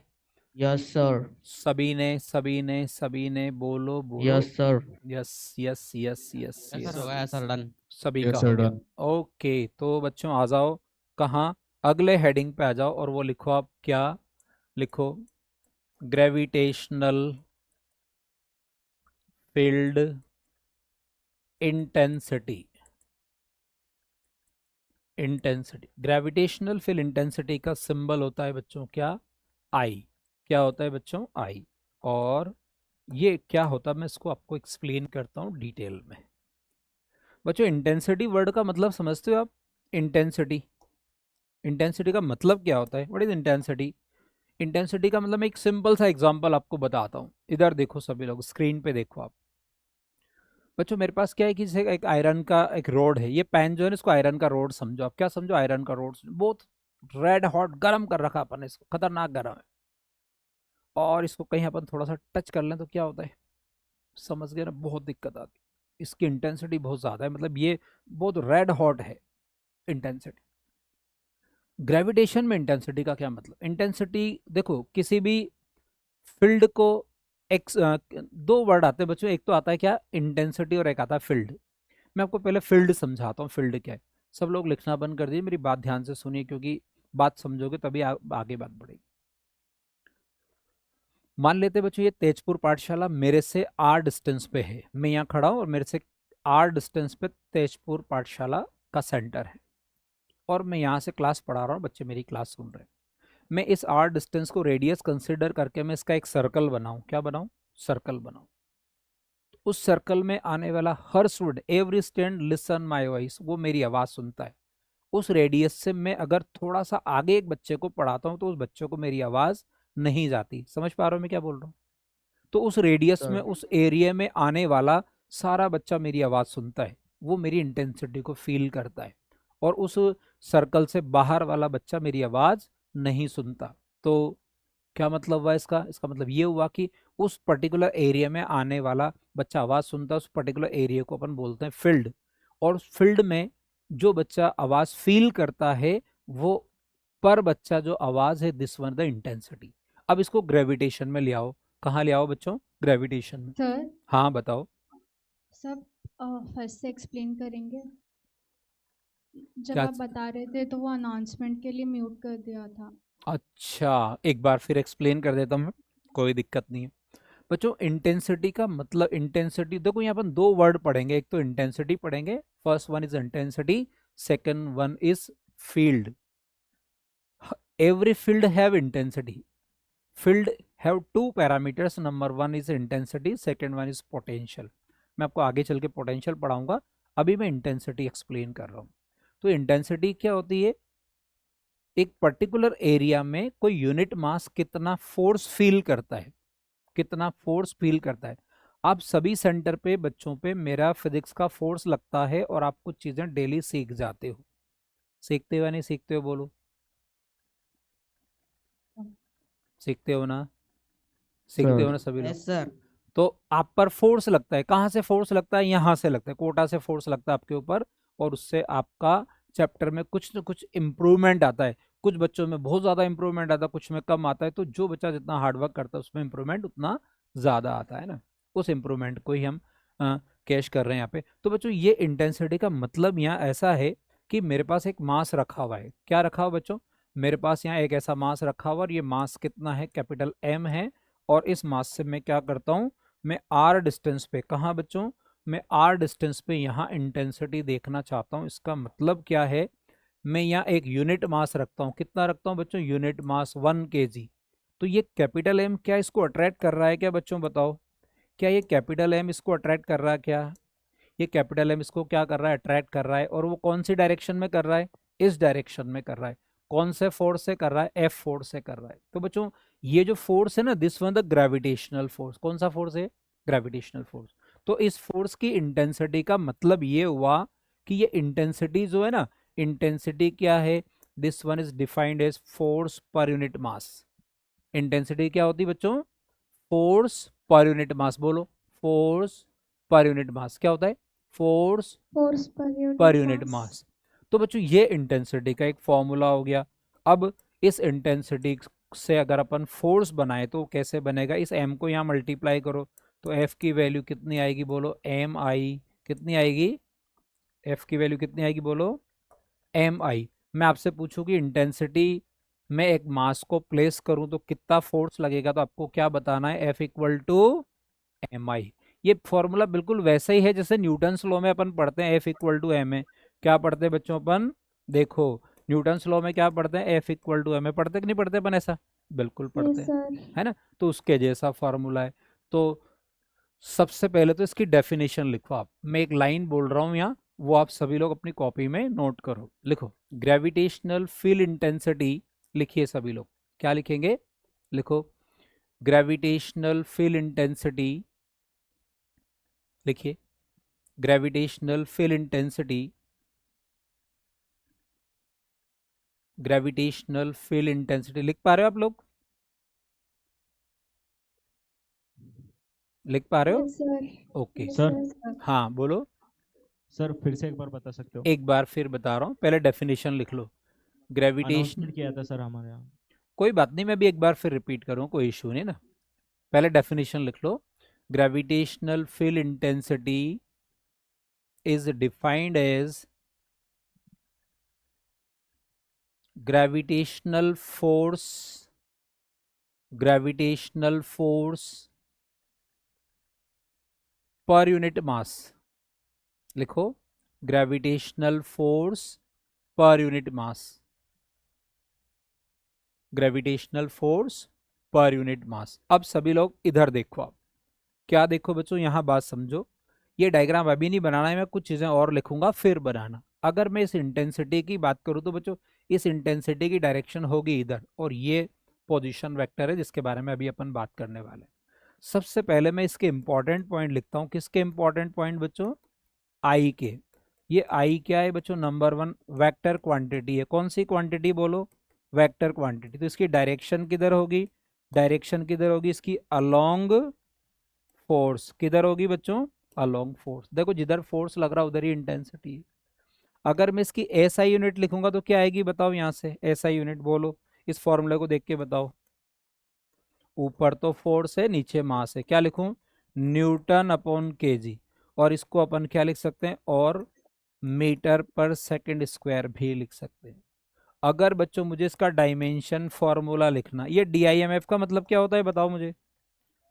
Yes, sir. सभी ने बोलो बोलो। Yes, sir. Yes yes yes yes Yes, sir. Yes, Sir, done. सभी Yes, का sir, हो गया। done. ओके तो बच्चों आ जाओ, कहाँ? अगले हेडिंग पे आ जाओ और वो लिखो आप, क्या लिखो? Gravitational field intensity. Intensity, gravitational field intensity का सिंबल होता है बच्चों क्या? आई। क्या होता है बच्चों? आई। और ये क्या होता है, मैं इसको आपको एक्सप्लेन करता हूँ डिटेल में। बच्चों इंटेंसिटी वर्ड का मतलब समझते हो आप? इंटेंसिटी, इंटेंसिटी का मतलब क्या होता है? What is intensity? इंटेंसिटी का मतलब मैं एक सिंपल सा एग्जांपल आपको बताता हूँ। इधर देखो सभी लोग, स्क्रीन पे देखो आप। बच्चों मेरे पास क्या है कि जैसे एक आयरन का एक रोड है, ये पेन जो है ना इसको आयरन का रोड समझो आप। क्या समझो? आयरन का रोड। बहुत रेड हॉट गर्म कर रखा अपन इसको, खतरनाक गर्म है। और इसको कहीं अपन थोड़ा सा टच कर लें तो क्या होता है? समझ गए ना? बहुत दिक्कत आती है। इसकी इंटेंसिटी बहुत ज़्यादा है, मतलब ये बहुत रेड हॉट है इंटेंसिटी। ग्रेविटेशन में इंटेंसिटी का क्या मतलब? इंटेंसिटी देखो, किसी भी फील्ड को दो वर्ड आते हैं बच्चों, एक तो आता है क्या? इंटेंसिटी, और एक आता है फील्ड। मैं आपको पहले फील्ड समझाता हूँ, फील्ड क्या है। सब लोग लिखना बंद कर दिए, मेरी बात ध्यान से सुनिए, क्योंकि बात समझोगे तभी आगे बात बढ़ेगी। मान लेते बच्चों ये तेजपुर पाठशाला मेरे से आर डिस्टेंस पे है, मैं यहाँ खड़ा हूँ और मेरे से आर डिस्टेंस पे तेजपुर पाठशाला का सेंटर है, और मैं यहाँ से क्लास पढ़ा रहा हूँ, बच्चे मेरी क्लास सुन रहे हैं। मैं इस आर डिस्टेंस को रेडियस कंसिडर करके मैं इसका एक सर्कल बनाऊं। क्या बनाऊं? सर्कल बनाऊं। उस सर्कल में आने वाला हर student, every student listen my voice, वो मेरी आवाज सुनता है। उस रेडियस से मैं अगर थोड़ा सा आगे एक बच्चे को पढ़ाता हूं तो उस बच्चे को मेरी आवाज नहीं जाती। समझ पा रहे हो मैं क्या बोल रहा हूँ? तो उस रेडियस में, उस एरिया में आने वाला सारा बच्चा मेरी आवाज सुनता है, वो मेरी इंटेंसिटी को फील करता है। और उस सर्कल से बाहर वाला बच्चा मेरी आवाज नहीं सुनता। तो क्या मतलब हुआ इसका? इसका मतलब ये हुआ कि उस पर्टिकुलर एरिया में आने वाला बच्चा आवाज सुनता है, उस पर्टिकुलर एरिया को अपन बोलते हैं फील्ड। और फील्ड में जो बच्चा आवाज फील करता है, वो पर बच्चा जो आवाज है, दिस वन द इंटेंसिटी। अब इसको ग्रेविटेशन में ले आओ। कहाँ ले आओ बच्चों? ग्रेविटेशन में। सर हाँ बताओ। सब फर्स्ट से एक्सप्लेन करेंगे। जब क्या? आप बता रहे थे तो वो अनाउंसमेंट के लिए म्यूट कर दिया था। अच्छा, एक बार फिर एक्सप्लेन कर देता हूँ, कोई दिक्कत नहीं है बच्चों। इंटेंसिटी का मतलब, इंटेंसिटी देखो यहाँ अपन दो वर्ड पढ़ेंगे, एक तो इंटेंसिटी पढ़ेंगे, first one is intensity, second one is field. Every field have intensity. Field have two parameters, number one is intensity, second one is potential. मैं आपको आगे चल के पोटेंशियल पढ़ाऊंगा, अभी मैं इंटेंसिटी एक्सप्लेन कर रहा हूँ। तो इंटेंसिटी क्या होती है? एक पर्टिकुलर एरिया में कोई यूनिट मास कितना फोर्स फील करता है, कितना फोर्स फील करता है। आप सभी सेंटर पे बच्चों पे मेरा फिजिक्स का फोर्स लगता है, और आप कुछ चीजें डेली सीख जाते हो। सीखते हो या नहीं सीखते हो? बोलो, सीखते हो ना? सीखते हो ना सभी लोग? Yes sir. तो आप पर फोर्स लगता है। कहाँ से फोर्स लगता है? यहाँ से लगता है, कोटा से फोर्स लगता है आपके ऊपर, और उससे आपका चैप्टर में कुछ न कुछ इम्प्रूवमेंट आता है। कुछ बच्चों में बहुत ज़्यादा इंप्रूवमेंट आता है, कुछ में कम आता है। तो जो बच्चा जितना हार्डवर्क करता है उसमें इंप्रूवमेंट उतना ज़्यादा आता है ना। उस इम्प्रूवमेंट को ही हम कैश कर रहे हैं यहाँ पे। तो बच्चों ये इंटेंसिटी का मतलब यहाँ ऐसा है कि मेरे पास एक मास रखा हुआ है। क्या रखा हुआ बच्चों? मेरे पास यहाँ एक ऐसा मास रखा हुआ, और ये मास कितना है? कैपिटल एम है। और इस मास से मैं क्या करता हूँ? मैं आर डिस्टेंस पे, कहाँ बच्चों? मैं आर डिस्टेंस पे यहाँ इंटेंसिटी देखना चाहता हूँ। इसका मतलब क्या है? मैं यहाँ एक यूनिट मास रखता हूँ। कितना रखता हूँ बच्चों? Unit mass 1 kg। तो ये कैपिटल एम क्या इसको अट्रैक्ट कर रहा है क्या बच्चों? बताओ, क्या ये कैपिटल एम इसको अट्रैक्ट कर रहा है क्या? ये कैपिटल एम इसको क्या कर रहा है? अट्रैक्ट कर रहा है। और वो कौन सी डायरेक्शन में कर रहा है? इस डायरेक्शन में कर रहा है। कौन से फोर्स से कर रहा है? एफ फोर्स से कर रहा है। तो बच्चों ये जो फोर्स है ना, this one the gravitational force. कौन सा फोर्स है? Gravitational force. तो इस फोर्स की इंटेंसिटी का मतलब ये हुआ कि ये इंटेंसिटी जो है ना, इंटेंसिटी क्या है? This one is defined as force per unit mass. Intensity क्या होती है बच्चों? फोर्स पर यूनिट मास। बोलो, फोर्स पर यूनिट मास क्या होता है? फोर्स फोर्स पर यूनिट मास। तो बच्चों ये इंटेंसिटी का एक फॉर्मूला हो गया। अब इस इंटेंसिटी से अगर अपन फोर्स बनाए तो कैसे बनेगा? इस m को यहाँ मल्टीप्लाई करो तो f की वैल्यू कितनी आएगी? बोलो, एम आई। कितनी आएगी? f की वैल्यू कितनी आएगी? बोलो, एम आई। मैं आपसे पूछूं कि इंटेंसिटी में एक मास को प्लेस करूं तो कितना फोर्स लगेगा, तो आपको क्या बताना है? F इक्वल टू एम आई। ये फॉर्मूला बिल्कुल वैसा ही है जैसे न्यूटन्स लॉ में अपन पढ़ते हैं F इक्वल टू एम है। क्या पढ़ते हैं बच्चों अपन? देखो न्यूटन्स लॉ में क्या पढ़ते हैं? F इक्वल टू एम है। पढ़ते कि नहीं पढ़ते अपन ऐसा? बिल्कुल पढ़ते यस हैं, सर। है ना? तो उसके जैसा फॉर्मूला है। तो सबसे पहले तो इसकी डेफिनेशन लिखो आप। मैं एक लाइन बोल रहा हूँ यहाँ, वो आप सभी लोग अपनी कॉपी में नोट करो। लिखो ग्रेविटेशनल फील्ड इंटेंसिटी। लिखिए सभी लोग, क्या लिखेंगे? लिखो ग्रेविटेशनल फील्ड इंटेंसिटी। लिखिए gravitational field intensity. Gravitational field intensity लिख पा रहे हो आप लोग? लिख पा रहे हो? Yes sir. Okay. Yes sir sir. हाँ बोलो। सर फिर से एक बार बता सकते हो? एक बार फिर बता रहा हूँ, पहले डेफिनेशन लिख लो। ग्रेविटेशन, अनाउंसमेंट किया था सर हमारे यहाँ। कोई बात नहीं, मैं भी एक बार फिर रिपीट करूँ, कोई इशू नहीं ना। पहले डेफिनेशन लिख लो। Gravitational field intensity is defined as gravitational force per unit mass। लिखो gravitational force per unit mass. Gravitational force per unit mass. अब सभी लोग इधर देखो। आप क्या देखो बच्चों, यहां बात समझो। ये डायग्राम अभी नहीं बनाना है, मैं कुछ चीजें और लिखूंगा फिर बनाना। अगर मैं इस इंटेंसिटी की बात करूं तो बच्चों इस इंटेंसिटी की डायरेक्शन होगी इधर, और ये पोजीशन वेक्टर है जिसके बारे में अभी अपन बात करने वाले हैं। सबसे पहले मैं इसके इंपॉर्टेंट पॉइंट लिखता हूं। किसके इंपॉर्टेंट पॉइंट बच्चों? आई के। ये आई क्या है बच्चों? नंबर 1 वेक्टर क्वांटिटी है। कौन सी क्वांटिटी बोलो? Vector quantity. तो इसकी डायरेक्शन किधर होगी? डायरेक्शन किधर होगी इसकी? Along force. किधर होगी बच्चों? Along force. देखो जिधर फोर्स लग रहा है उधर ही इंटेंसिटी है। अगर मैं इसकी एसआई यूनिट लिखूंगा तो क्या आएगी बताओ? यहां से एसआई यूनिट बोलो, इस फॉर्मूले को देख के बताओ। ऊपर तो फोर्स है, नीचे मास है। क्या लिखूं? Newton upon KG. और इसको अपन क्या लिख सकते हैं? और मीटर पर सेकंड स्क्वायर भी लिख सकते हैं। अगर बच्चों मुझे इसका डायमेंशन फॉर्मूला लिखना, ये डीआईएमएफ का मतलब क्या होता है बताओ मुझे?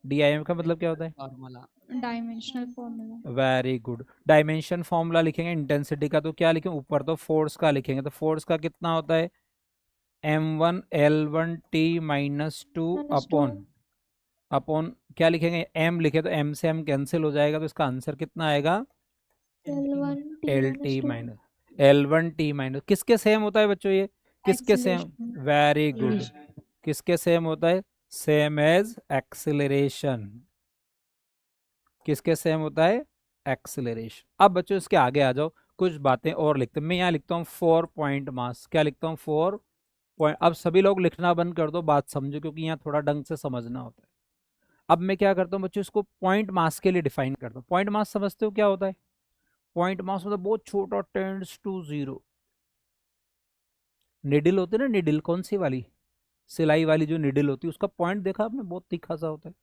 डीआईएमएफ का मतलब क्या होता है? Formula. Dimensional formula. Very good. Dimension formula लिखेंगे इंटेंसिटी का, तो क्या लिखें? ऊपर तो फोर्स का लिखेंगे, तो फोर्स का कितना होता है? m1 l1 t minus 2 upon upon क्या लिखेंगे? m लिखे तो m से m कैंसिल हो जाएगा, तो इसका आंसर कितना आएगा? LT minus L1 T minus. किसके सेम होता है बच्चों ये? किसके सेम? Acceleration. Very good. किसके सेम होता है? Same as acceleration. किसके सेम होता है? एक्सिलरेशन। अब बच्चों इसके आगे आ जाओ, कुछ बातें और लिखते हैं। मैं यहाँ लिखता हूँ 4 पॉइंट मास। क्या लिखता हूँ? 4 पॉइंट। अब सभी लोग लिखना बंद कर दो, बात समझो, क्योंकि यहाँ थोड़ा ढंग से समझना होता है। अब मैं क्या करता हूँ बच्चों, इसको पॉइंट मास के लिए डिफाइन करता हूँ। पॉइंट मास समझते हो क्या होता है? पॉइंट मास मतलब बहुत छोटा, टेंड्स टू 0। निडिल होती है ना, निडिल कौन सी वाली? सिलाई वाली जो निडिल होती है, उसका पॉइंट देखा आपने? बहुत तीखा सा होता है।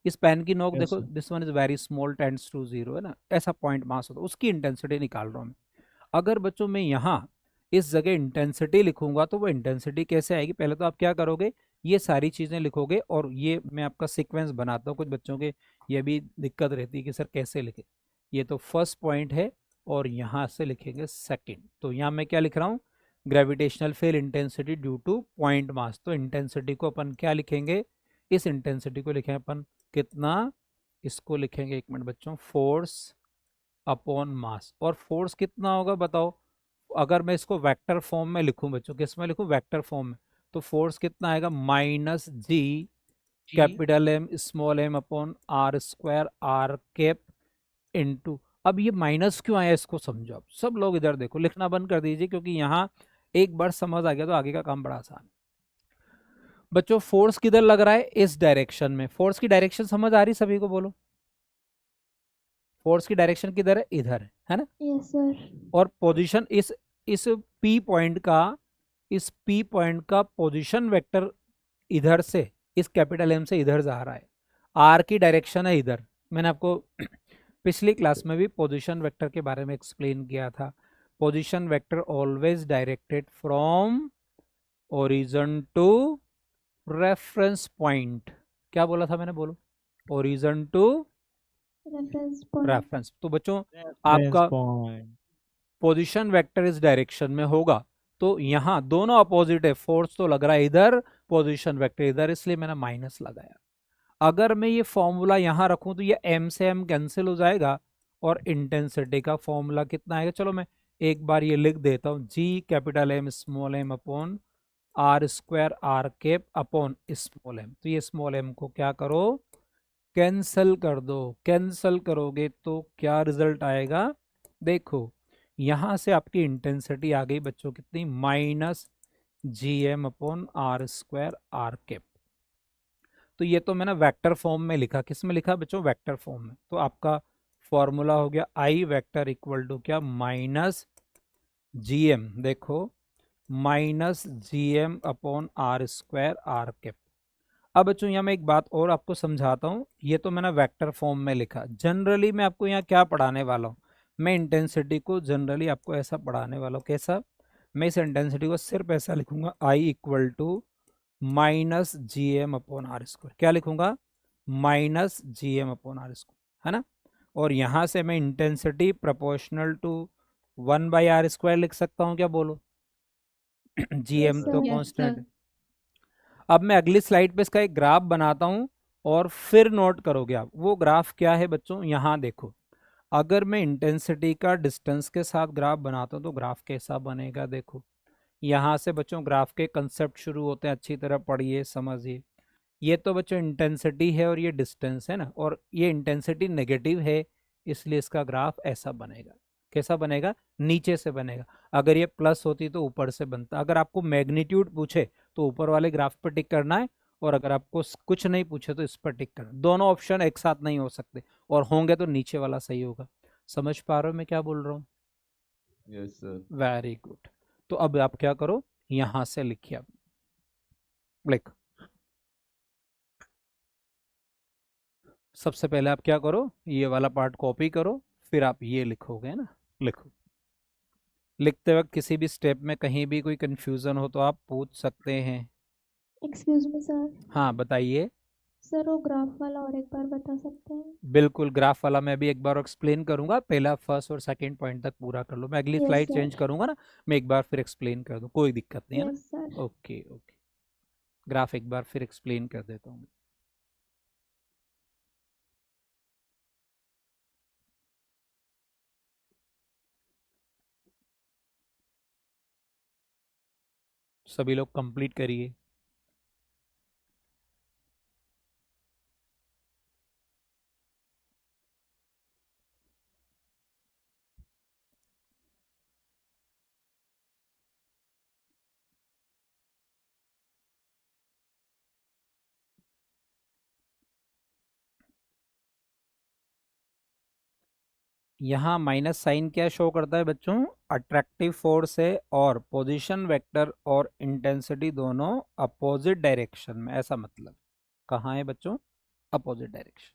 इस पेन की नोक Yes, देखो, sir. This one is very small, tends to 0, है ना? ऐसा पॉइंट मास होता है, उसकी इंटेंसिटी निकाल रहा हूँ मैं। अगर बच्चों मैं यहाँ इस जगह इंटेंसिटी लिखूंगा तो वो इंटेंसिटी कैसे आएगी? पहले तो आप क्या करोगे, ये सारी चीजें लिखोगे, और ये मैं आपका सीक्वेंस बनाता हूँ। कुछ बच्चों के ये भी दिक्कत रहती है कि सर कैसे लिखे। ये तो फर्स्ट पॉइंट है, और यहाँ से लिखेंगे सेकंड। तो यहाँ मैं क्या लिख रहा हूँ? Gravitational field intensity due two point mass. तो इंटेंसिटी को अपन क्या लिखेंगे? इस इंटेंसिटी को लिखेंगे अपन कितना? इसको लिखेंगे, एक मिनट बच्चों, फोर्स अपॉन मास। और फोर्स कितना होगा बताओ? अगर मैं इसको वेक्टर फॉर्म में लिखूं बच्चों, किस में लिखूं? वेक्टर फॉर्म में। तो फोर्स कितना आएगा? Minus G capital M small m upon are square are cap into. अब ये माइनस क्यों आया इसको समझो। आप सब लोग इधर देखो, लिखना बंद कर दीजिए, क्योंकि यहाँ एक बार समझ आ गया तो आगे का काम बड़ा आसान है। बच्चों फोर्स किधर लग रहा है? इस डायरेक्शन में। फोर्स की डायरेक्शन समझ आ रही सभी को? बोलो, फोर्स की डायरेक्शन किधर है? इधर है ना? Yes sir. और पोजीशन इस P पॉइंट का पोजीशन वेक्टर इधर से, इस कैपिटल M से इधर जा रहा है। R की डायरेक्शन है इधर। मैंने आपको पिछली क्लास में भी पोजीशन वेक्टर के बारे में एक्सप्लेन किया था। Position vector always directed from origin to reference point. क्या बोला था मैंने? बोलो, origin to reference point. Reference. तो बच्चों रेफरेंस आपका पॉइंट। पोजीशन वेक्टर इस डायरेक्शन में होगा, तो यहाँ दोनों अपोजिट है, फोर्स तो लग रहा है इधर, पोजीशन वेक्टर इधर, इसलिए मैंने माइनस लगाया। अगर मैं ये फॉर्मूला यहाँ रखूं तो ये m से m कैंसिल हो जाएगा और इंटेंसिटी का फॉर्मूला कितना आएगा, चलो मैं एक बार ये लिख देता हूँ, G capital M small m upon are square are cap upon small m। तो ये स्मॉल m को क्या करो, कैंसिल कर दो। कैंसिल करोगे तो क्या रिजल्ट आएगा, देखो यहां से आपकी इंटेंसिटी आ गई बच्चों कितनी, minus GM upon are square are cap. तो ये तो मैंने वेक्टर फॉर्म में लिखा, किस में लिखा बच्चों, वेक्टर फॉर्म में। तो आपका फॉर्मूला हो गया आई वेक्टर इक्वल टू क्या, माइनस GM, देखो minus GM upon are square are cap. अब बच्चों यहाँ मैं एक बात और आपको समझाता हूँ, ये तो मैंने वेक्टर फॉर्म में लिखा, जनरली मैं आपको यहाँ क्या पढ़ाने वाला हूँ, मैं इंटेंसिटी को जनरली आपको ऐसा पढ़ाने वाला हूँ, कैसा, मैं इस इंटेंसिटी को सिर्फ ऐसा लिखूंगा, I equal to minus GM upon are square, क्या लिखूंगा, minus GM upon are square, है ना। और यहाँ से मैं intensity proportional to 1/r square लिख सकता हूँ, क्या बोलो GM तो sir. कांस्टेंट है। अब मैं अगली स्लाइड पे इसका एक ग्राफ बनाता हूँ और फिर नोट करोगे आप, वो ग्राफ क्या है बच्चों, यहाँ देखो, अगर मैं इंटेंसिटी का डिस्टेंस के साथ ग्राफ बनाता हूँ तो ग्राफ कैसा बनेगा, देखो यहाँ से बच्चों ग्राफ के कंसेप्ट शुरू होते हैं, अच्छी तरह पढ़िए समझिए। ये तो बच्चों इंटेंसिटी है और ये डिस्टेंस है ना, और ये इंटेंसिटी नेगेटिव है, इसलिए इसका ग्राफ ऐसा बनेगा, कैसा बनेगा, नीचे से बनेगा। अगर ये प्लस होती तो ऊपर से बनता। अगर आपको मैग्नीट्यूड पूछे तो ऊपर वाले ग्राफ पर टिक करना है, और अगर आपको कुछ नहीं पूछे तो इस पर टिक करना। दोनों ऑप्शन एक साथ नहीं हो सकते, और होंगे तो नीचे वाला सही होगा। समझ पा रहे हो मैं क्या बोल रहा हूँ, Yes, sir. Very good. तो अब आप क्या करो, यहां से लिखिए, आप लिख, सबसे पहले आप क्या करो, ये वाला पार्ट कॉपी करो, फिर आप ये लिखोगे ना, लिखो। लिखते वक्त किसी भी स्टेप में कहीं भी कोई कंफ्यूजन हो तो आप पूछ सकते हैं। एक्सक्यूज मी सर, हाँ बताइए। सर वो ग्राफ वाला और एक बार बता सकते हैं? बिल्कुल, ग्राफ वाला मैं भी एक बार एक्सप्लेन करूंगा, पहला फर्स्ट और सेकंड पॉइंट तक पूरा कर लो, मैं अगली यस स्लाइड सर, चेंज करूंगा ना, मैं एक बार फिर एक्सप्लेन कर दूं, कोई दिक्कत नहीं है ना। Yes sir. Okay okay, graph एक बार फिर एक्सप्लेन कर देता हूँ। सभी लोग कंप्लीट करिए। यहाँ माइनस साइन क्या शो करता है बच्चों, अट्रैक्टिव फोर्स है, और पोजीशन वेक्टर और इंटेंसिटी दोनों अपोजिट डायरेक्शन में, ऐसा मतलब कहाँ है बच्चों, अपोजिट डायरेक्शन।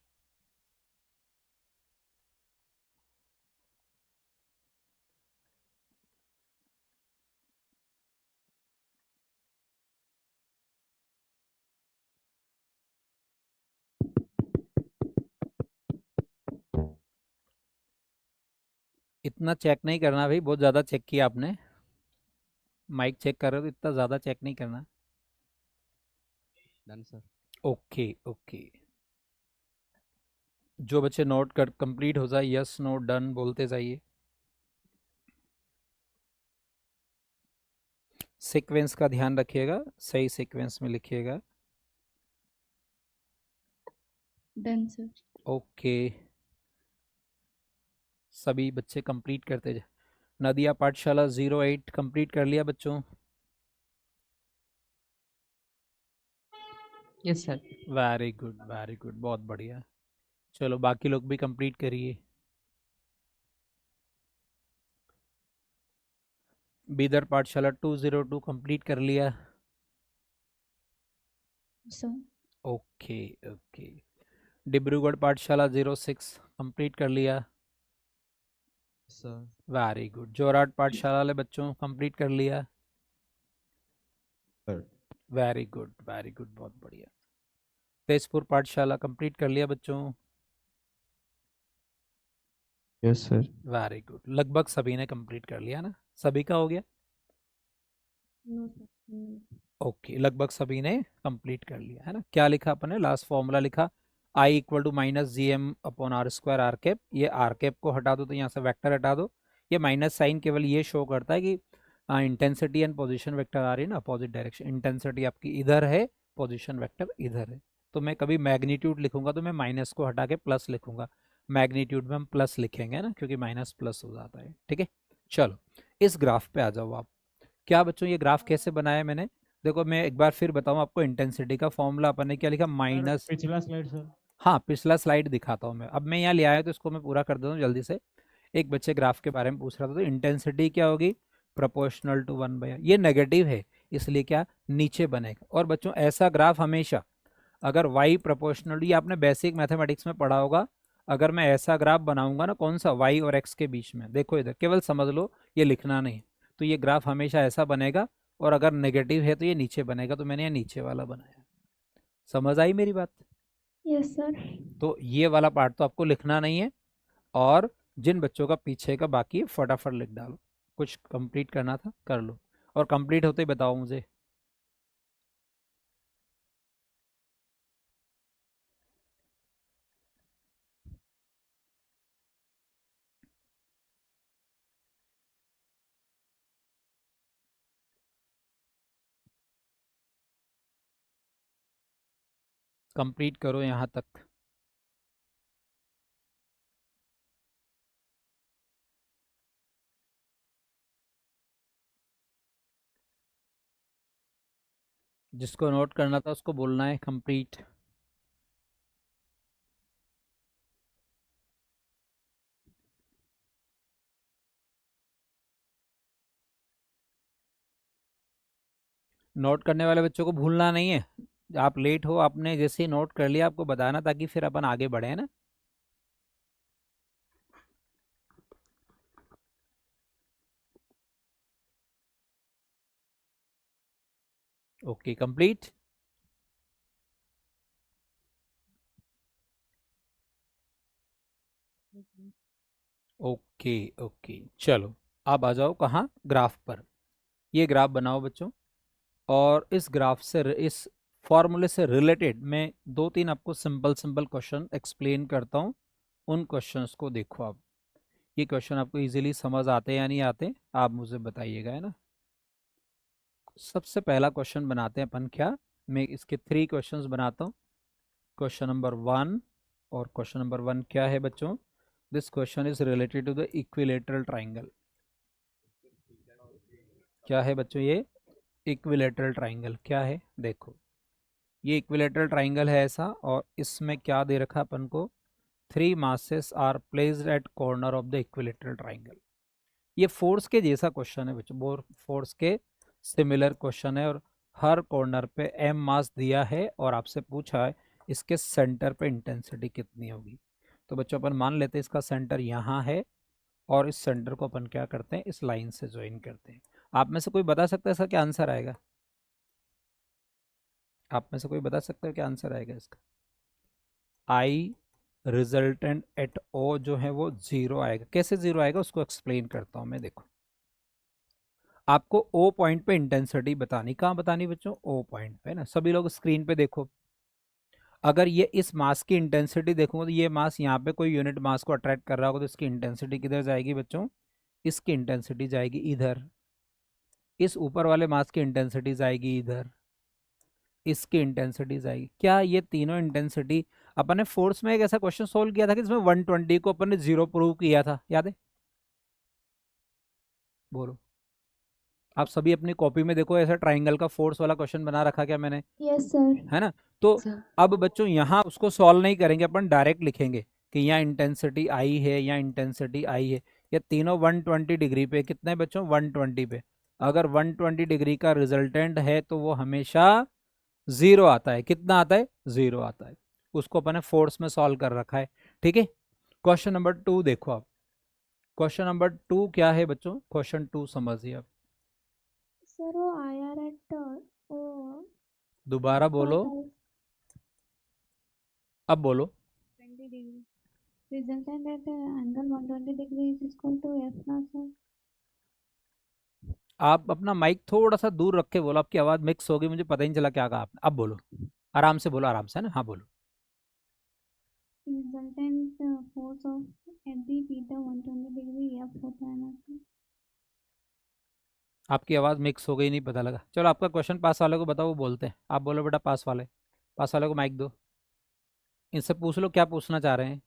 इतना चेक नहीं करना भाई, बहुत ज़्यादा चेक किया आपने, माइक चेक कर रहे हो तो इतना ज़्यादा चेक नहीं करना। Done, sir. ओके ओके, जो बच्चे नोट कर कंप्लीट हो जाए, यस नो डन बोलते जाइए। सीक्वेंस का ध्यान रखिएगा, सही सीक्वेंस में लिखिएगा। Done sir. ओके, सभी बच्चे कंप्लीट करते जाए। नदिया पाठशाला 08 कंप्लीट कर लिया बच्चों, yes sir. Very good very good, बहुत बढ़िया। चलो बाकी लोग भी कंप्लीट करिए। बीदर पाठशाला 202 कंप्लीट कर लिया, सर। Okay okay. डिब्रूगढ़ पाठशाला 06 कंप्लीट कर लिया, Sir. Very good. जोरहाट पाठशाला वाले बच्चों कंप्लीट कर लिया, Sir. Very good very good, बहुत बढ़िया। तेजपुर पाठशाला कंप्लीट कर लिया बच्चों, यस सर। वेरी गुड, लगभग सभी ने कंप्लीट कर लिया ना, सभी का हो गया? No sir. ओके, लगभग सभी ने कंप्लीट कर लिया है ना। क्या लिखा अपने लास्ट फॉर्मूला लिखा, I equal to minus G M upon are square are cap. ये आर कैप को हटा दो तो यहाँ से वेक्टर हटा दो, ये माइनस साइन केवल ये शो करता है कि इंटेंसिटी एंड पोजीशन वेक्टर आ रही है ना अपोजिट डायरेक्शन, इंटेंसिटी आपकी इधर है, पोजीशन वेक्टर इधर है। तो मैं कभी मैग्नीट्यूड लिखूंगा तो मैं माइनस को हटा के प्लस लिखूंगा, मैग्नीट्यूड में हम प्लस लिखेंगे ना, क्योंकि माइनस प्लस हो जाता है। ठीक है, चलो इस ग्राफ पे आ जाओ आप। क्या बच्चों ये ग्राफ कैसे बनाया मैंने, देखो मैं एक बार फिर बताऊं आपको, इंटेंसिटी का फॉर्मूला अपन ने क्या लिखा, माइनस, पिछला स्लाइड सर। हाँ पिछला स्लाइड दिखाता हूँ मैं, अब मैं यहाँ ले आया तो इसको मैं पूरा कर देता हूँ जल्दी से। एक बच्चे ग्राफ के बारे में पूछ रहा था, तो इंटेंसिटी क्या होगी, प्रोपोर्शनल टू 1/r, ये नेगेटिव है इसलिए क्या नीचे बनेगा। और बच्चों ऐसा ग्राफ हमेशा अगर y प्रोपोर्शनल, ये आपने बेसिक मैथमेटिक्स में पढ़ा होगा, अगर मैं ऐसा ग्राफ बनाऊंगा ना, कौन सा, y और x के बीच में, देखो इधर केवल समझ लो, ये लिखना नहीं, तो ये ग्राफ हमेशा ऐसा बनेगा, और अगर नेगेटिव है तो ये नीचे बनेगा, तो मैंने ये नीचे वाला बनाया। समझ आई मेरी बात? Yes sir. तो ये वाला पार्ट तो आपको लिखना नहीं है, और जिन बच्चों का पीछे का बाकी है फटाफट लिख डालो, कुछ कंप्लीट करना था कर लो, और कंप्लीट होते ही बताओ मुझे। कंप्लीट करो यहाँ तक। जिसको नोट करना था उसको बोलना है कंप्लीट। नोट करने वाले बच्चों को भूलना नहीं है, आप लेट हो, आपने जैसे ही नोट कर लिया आपको बताना, ताकि फिर अपन आगे बढ़े, है ना। Okay complete. ओके ओके चलो, अब आ जाओ कहाँ, ग्राफ पर। ये ग्राफ बनाओ बच्चों, और इस ग्राफ से इस फॉर्मूले से रिलेटेड मैं दो तीन आपको सिंपल सिंपल क्वेश्चन एक्सप्लेन करता हूँ, उन क्वेश्चंस को देखो आप। ये क्वेश्चन आपको इजीली समझ आते या नहीं आते आप मुझे बताइएगा, है ना। सबसे पहला क्वेश्चन बनाते हैं अपन, क्या मैं इसके 3 क्वेश्चंस बनाता हूँ। क्वेश्चन नंबर 1, और क्वेश्चन नंबर 1 क्या है बच्चों, this question is related to the equilateral triangle. क्या है बच्चों ये, इक्विलेटरल ट्राइंगल क्या है, देखो ये इक्विलेटरल ट्राइंगल है ऐसा, और इसमें क्या दे रखा अपन को, 3 masses are placed at corner of the equilateral triangle. ये फोर्स के जैसा क्वेश्चन है बच्चों, बोर फोर्स के सिमिलर क्वेश्चन है, और हर कॉर्नर पे m मास दिया है, और आपसे पूछा है इसके सेंटर पे इंटेंसिटी कितनी होगी। तो बच्चों अपन मान लेते हैं इसका सेंटर यहाँ है, और इस सेंटर को अपन क्या करते हैं, इस लाइन से ज्वाइन करते हैं। आप में से कोई बता सकता है इसका क्या आंसर आएगा, आप में से कोई बता सकता है क्या आंसर आएगा इसका। आई रिजल्टेंट एट ओ जो है वो 0 आएगा। कैसे 0 आएगा उसको एक्सप्लेन करता हूं मैं, देखो आपको ओ पॉइंट पे इंटेंसिटी बतानी, कहाँ बतानी बच्चों, ओ पॉइंट पे ना। सभी लोग स्क्रीन पे देखो, अगर ये इस मास की इंटेंसिटी देखूंगा तो ये मास यहाँ पे कोई यूनिट मास को अट्रैक्ट कर रहा होगा, तो इसकी इंटेंसिटी किधर जाएगी बच्चों, इसकी इंटेंसिटी जाएगी इधर, इस ऊपर वाले मास की इंटेंसिटी जाएगी इधर, इसकी इंटेंसिटी जाएगी। क्या ये तीनों इंटेंसिटी, अपन ने फोर्स में एक ऐसा क्वेश्चन सोल्व किया था कि इसमें 120 को अपन ने 0 प्रूव किया था, याद है, बोलो आप सभी अपनी कॉपी में देखो, ऐसा ट्राइंगल का फोर्स वाला क्वेश्चन बना रखा क्या मैंने, यस सर। है ना। तो सर अब बच्चों यहाँ उसको सॉल्व नहीं करेंगे, अपन डायरेक्ट लिखेंगे कि यहाँ इंटेंसिटी आई है, यहाँ इंटेंसिटी आई है, ये तीनों 120 डिग्री पे, कितने बच्चों 120 पे। अगर 120 डिग्री का रिजल्टेंट है तो वो हमेशा 0 आता है, कितना आता है 0 आता है, उसको अपन ने फोर्स में सॉल्व कर रखा है। ठीक है, क्वेश्चन नंबर 2 देखो आप, क्वेश्चन नंबर 2 क्या है बच्चों, क्वेश्चन 2 समझिए आप। सर वो आया एट ओ दोबारा बोलो, अब बोलो, 20 degree. Resultant at angle 120 degree is equal to f ना sir. आप अपना माइक थोड़ा सा दूर रख के बोलो, आपकी आवाज मिक्स होगी, मुझे पता ही नहीं चला क्या कहा आपने। अब बोलो, आराम से बोलो, आराम से, है ना? हाँ बोलो। Resultant force of at the theta 120 degree f होता है ना sir. आपकी आवाज मिक्स हो गई, नहीं पता लगा। चलो आपका क्वेश्चन पास वाले को बताओ, वो बोलते हैं। आप बोलो बेटा, पास वाले को माइक दो, इनसे पूछ लो क्या पूछना चाह रहे हैं।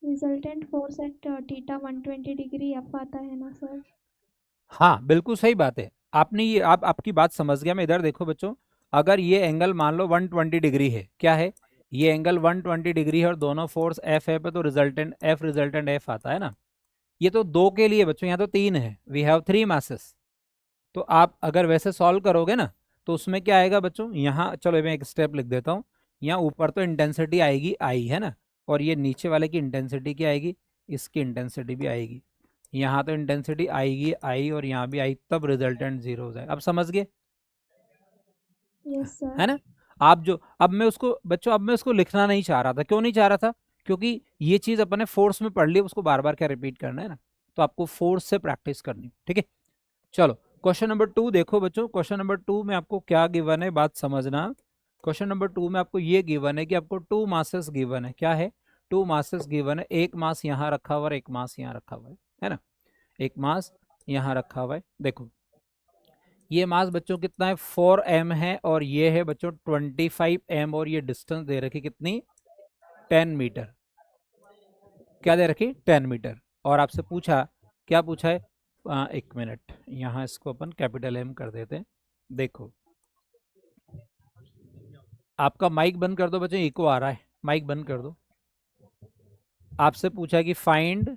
Resultant force at theta 120 degree F आता है ना सर? हाँ बिल्कुल सही बात है, आपने ये आपकी बात समझ गया मैं। इधर देखो बच्चों, अगर ये एंगल मान लो 120 डिग्री है, क्या है ये एंगल 120 डिग्री है और दोनों फोर्स एफ है, तो रिजल्टेंट एफ आता है ना। ये तो 2 के लिए बच्चों, यहाँ तो 3 है, वी हैव 3 मासेस। तो आप अगर वैसे सॉल्व करोगे ना, तो उसमें क्या आएगा बच्चों, यहाँ चलो मैं एक स्टेप लिख देता हूँ। यहाँ ऊपर तो इंटेंसिटी आएगी आई, है ना, और ये नीचे वाले की इंटेंसिटी क्या आएगी, इसकी इंटेंसिटी भी आएगी। यहाँ तो इंटेंसिटी आएगी आई और यहाँ भी आई, तब रिजल्टेंट 0 हो जाएगा। अब समझ गए? Yes sir. है ना। आप जो अब मैं उसको लिखना नहीं चाह रहा था। क्यों नहीं चाह रहा था? क्योंकि ये चीज अपने फोर्स में पढ़ ली, उसको बार बार क्या रिपीट करना है ना, तो आपको फोर्स से प्रैक्टिस करनी, ठीक है। चलो क्वेश्चन नंबर 2 देखो बच्चों। क्वेश्चन नंबर 2 में आपको क्या गिवन है, बात समझना। क्वेश्चन नंबर 2 में आपको ये गिवन है कि आपको 2 मासेस गिवन है। क्या है? 2 मासेस गिवन है। एक मास यहाँ रखा हुआ है, एक मास यहाँ रखा हुआ है ना, एक मास यहाँ रखा हुआ है। देखो ये मास बच्चों कितना है, 4m है, और ये है बच्चों 25m, और ये डिस्टेंस दे रखी कितनी, 10 मीटर। क्या दे रखी, 10 मीटर। और आपसे पूछा, क्या पूछा है, 1 मिनट, यहाँ इसको अपन कैपिटल M कर देते हैं। देखो आपका माइक बंद कर दो बच्चों, इको आ रहा है, माइक बंद कर दो। आपसे पूछा कि फाइंड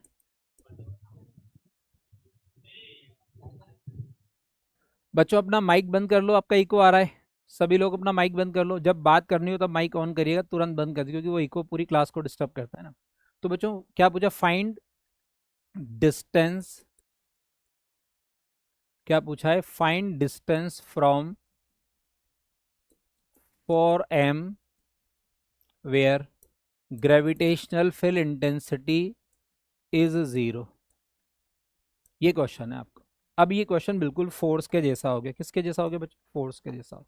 बच्चों, अपना माइक बंद कर लो, आपका इको आ रहा है। सभी लोग अपना माइक बंद कर लो, जब बात करनी हो तब माइक ऑन करिएगा, तुरंत बंद कर दीजिए, क्योंकि वो इको पूरी क्लास को डिस्टर्ब करता है ना। तो बच्चों क्या पूछा, फाइंड डिस्टेंस, क्या पूछा है, find distance from 4m where gravitational field intensity is 0। ये क्वेश्चन है आपका। अब ये क्वेश्चन बिल्कुल फोर्स के जैसा हो गया। किसके जैसा हो गया बच्चों, फोर्स के जैसा हो।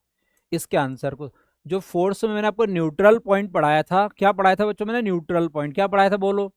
इसके आंसर को, जो फोर्स में मैंने आपको न्यूट्रल पॉइंट पढ़ाया था, क्या पढ़ाया था बच्चों मैंने, न्यूट्रल पॉइंट, क्या पढ़ाया था बोलो,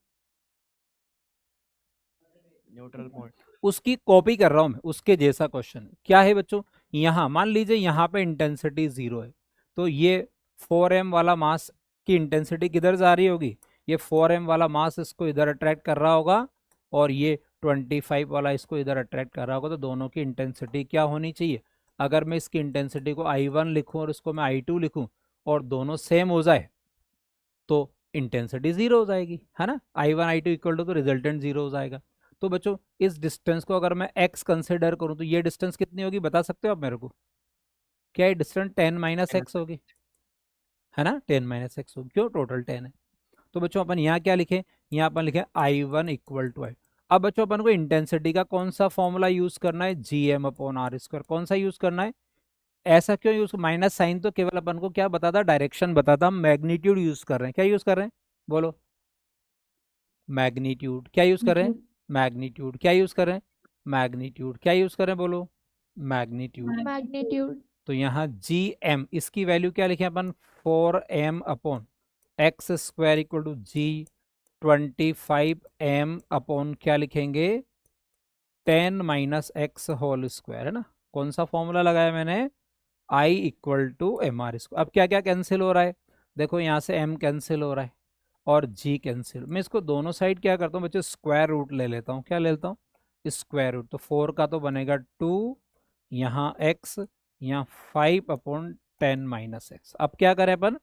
न्यूट्रल पॉइंट। उसकी कॉपी कर रहा हूं मैं, उसके जैसा क्वेश्चन क्या है बच्चों। यहां मान लीजिए यहाँ पे इंटेंसिटी 0 है, तो ये 4m वाला मास की इंटेंसिटी किधर जा रही होगी, ये 4m वाला मास इसको इधर अट्रैक्ट कर रहा होगा, और ये 25 वाला इसको इधर अट्रैक्ट कर रहा होगा। तो दोनों की इंटेंसिटी क्या होनी चाहिए, अगर मैं इसकी इंटेंसिटी को I1 लिखूं और इसको मैं I2 लिखूं और दोनों सेम हो जाए, तो इंटेंसिटी 0 हो जाएगी, है ना। I1 I2 इक्वल टू, तो रिजल्टेंट 0 हो जाएगा। तो बच्चों इस डिस्टेंस को अगर मैं x कंसिडर करूं, तो ये डिस्टेंस कितनी होगी बता सकते हो आप मेरे को, क्या ये डिस्टेंस 10 - x होगी, है ना, 10 - x होगी, क्यों, टोटल 10 है। तो बच्चों अपन यहाँ क्या लिखे, यहाँ अपन लिखे I1 इक्वल टू I। अब बच्चों अपन को इंटेंसिटी का कौन सा फॉर्मूला यूज करना है, Gm/r²। कौन सा यूज करना है, ऐसा क्यों यूज, माइनस साइन तो केवल अपन को क्या बताता, डायरेक्शन बताता, हम मैग्नीट्यूड यूज कर रहे हैं। क्या यूज कर रहे हैं बोलो, मैग्नीट्यूड। क्या यूज कर रहे हैं, मैग्नीट्यूड। क्या यूज कर रहे हैं, मैग्नीट्यूड। क्या यूज कर रहे हैं बोलो, मैग्नीट्यूड। मैग्नीट्यूड। तो यहाँ Gm, इसकी वैल्यू क्या लिखे अपन, 4m/x² इक्वल टू G25m/ क्या लिखेंगे, 10 - x होल स्क्वायर, है ना। कौन सा फॉर्मूला लगाया मैंने, I इक्वल टू mr²। अब क्या क्या कैंसिल हो रहा है, देखो यहाँ से m कैंसिल हो रहा है और g कैंसिल। मैं इसको दोनों साइड क्या करता हूँ बच्चे, स्क्वायर रूट ले लेता हूँ। क्या ले लेता हूँ, स्क्वायर रूट। तो 4 का तो बनेगा 2, यहाँ x, यहाँ 5/10 - x। अब क्या करें अपन,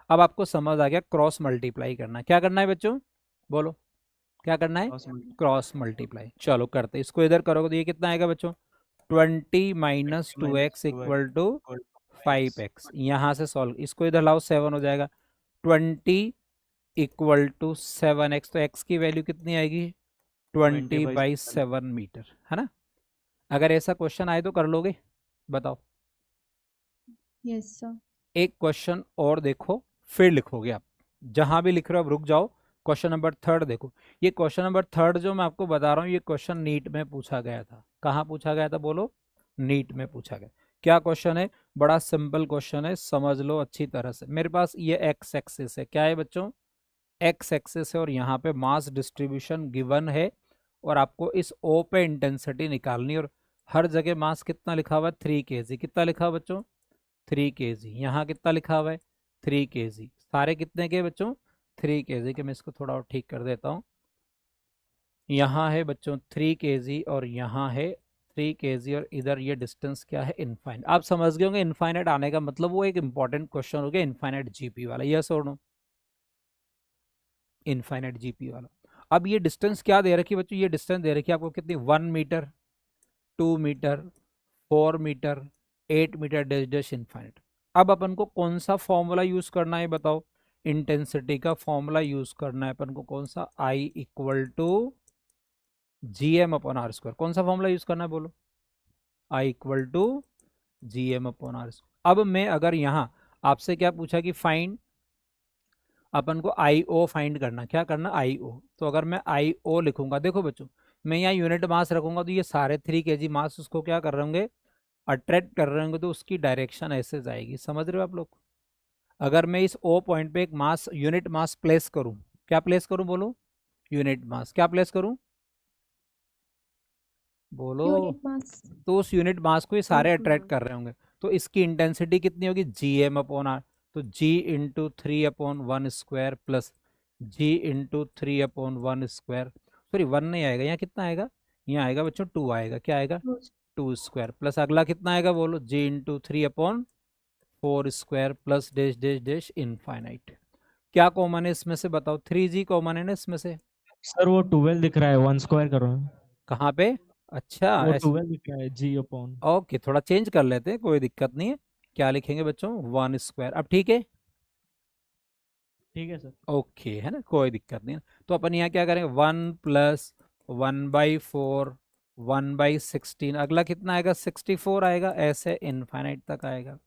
अब आपको समझ आ गया, क्रॉस मल्टीप्लाई करना। क्या करना है बच्चों बोलो, क्या करना है, क्रॉस मल्टीप्लाई। चलो करते, इसको इधर करोगे तो ये कितना आएगा बच्चों, 20 - 2x इक्वल टू 5x। यहाँ से सॉल्व, इसको इधर लाओ, 7 हो जाएगा। 20 इक्वल टू 7x, तो x की वैल्यू कितनी आएगी, 20/7 मीटर, है ना। अगर ऐसा क्वेश्चन आए तो कर लोगे, बताओ। Yes sir. एक क्वेश्चन और देखो, फिर लिखोगे आप। जहां भी लिख रहे हो आप रुक जाओ। क्वेश्चन नंबर 3 देखो। ये क्वेश्चन नंबर 3 जो मैं आपको बता रहा हूँ, ये क्वेश्चन नीट में पूछा गया था। कहाँ पूछा गया था बोलो? नीट में पूछा गया। क्या क्वेश्चन है? बड़ा सिंपल क्वेश्चन है, समझ लो अच्छी तरह से। मेरे पास ये एक्स एक्सिस है। क्या है बच्चों? एक्स एक्सिस है, और यहाँ पे मास डिस्ट्रीब्यूशन गिवन है, और आपको इस ओ पे इंटेंसिटी निकालनी है। और हर जगह मास कितना लिखा हुआ है? 3 kg। कितना लिखा हुआ बच्चों? 3 kg। यहाँ कितना लिखा हुआ है? 3 kg। सारे कितने के बच्चों? 3 kg के। मैं इसको थोड़ा और ठीक कर देता हूँ। यहाँ है बच्चों 3 kg, और यहाँ है 3 kg, और इधर ये डिस्टेंस क्या है? इनफाइनाइट। आप समझ गए होंगे इनफाइनाइट आने का मतलब, वो एक इंपॉर्टेंट क्वेश्चन हो गया इनफाइनाइट जीपी वाला। यस और नो? इनफाइनाइट जीपी वाला। अब ये डिस्टेंस क्या दे रखी है बच्चों? ये डिस्टेंस दे रखी है आपको कितनी? 1 metre, 2 metre, 4 metre, 8 metre, dash dash infinite. अब अपन को कौन सा फॉर्मूला यूज करना है बताओ? इंटेंसिटी का फॉर्मूला यूज करना है अपन को। कौन सा? I equal to G M upon are square. कौन सा फॉर्मूला यूज करना है बोलो? I equal to G M upon are square. अब मैं अगर यहाँ आपसे क्या पूछा कि फाइंड, अपन को आई ओ फाइंड करना। क्या करना? आई ओ। तो अगर मैं आई ओ लिखूंगा, देखो बच्चों, मैं यहाँ यूनिट मास रखूंगा, तो ये सारे 3 kg मास उसको क्या कर रहे होंगे? अट्रैक्ट कर रहे होंगे, तो उसकी डायरेक्शन ऐसे जाएगी। समझ रहे हो आप लोग? अगर मैं इस ओ पॉइंट पे एक मास, यूनिट मास प्लेस करूं, क्या प्लेस करूं बोलो? Unit mass. क्या प्लेस करूं बोलो? Unit mass. तो उस यूनिट मास को ये सारे यूनिट अट्रैक्ट मास। कर रहे होंगे, तो इसकी इंटेंसिटी कितनी होगी? G M upon are. तो G into 3/1 square plus G into 3/1 square. Sorry 1 नहीं आएगा, यहाँ कितना आएगा? यहाँ आएगा बच्चों 2 आएगा। क्या आएगा? 2 स्क्वायर। प्लस अगला कितना आएगा बोलो? G into 3/4 square plus dash dash dash infinite. क्या कॉमन है इसमें से बताओ? 3g कॉमन है ना इसमें से? सर वो 12 दिख रहा है, 1 स्क्वायर करो। कहाँ पे? अच्छा वो ऐसे। 12 दिख रहा है जी अपॉन। ओके, थोड़ा चेंज कर लेते हैं, कोई दिक्कत नहीं है। क्या लिखेंगे बच्चों? 1 स्क्वायर। अब ठीक है? ठीक है सर। ओके है ना, कोई दिक्कत नहीं है। तो अपन यहाँ क्या करेंगे? 1+1/4, 1/16। अगला कितना आएगा? 64 आएगा। ऐसे इनफाइनाइट तक आएगा।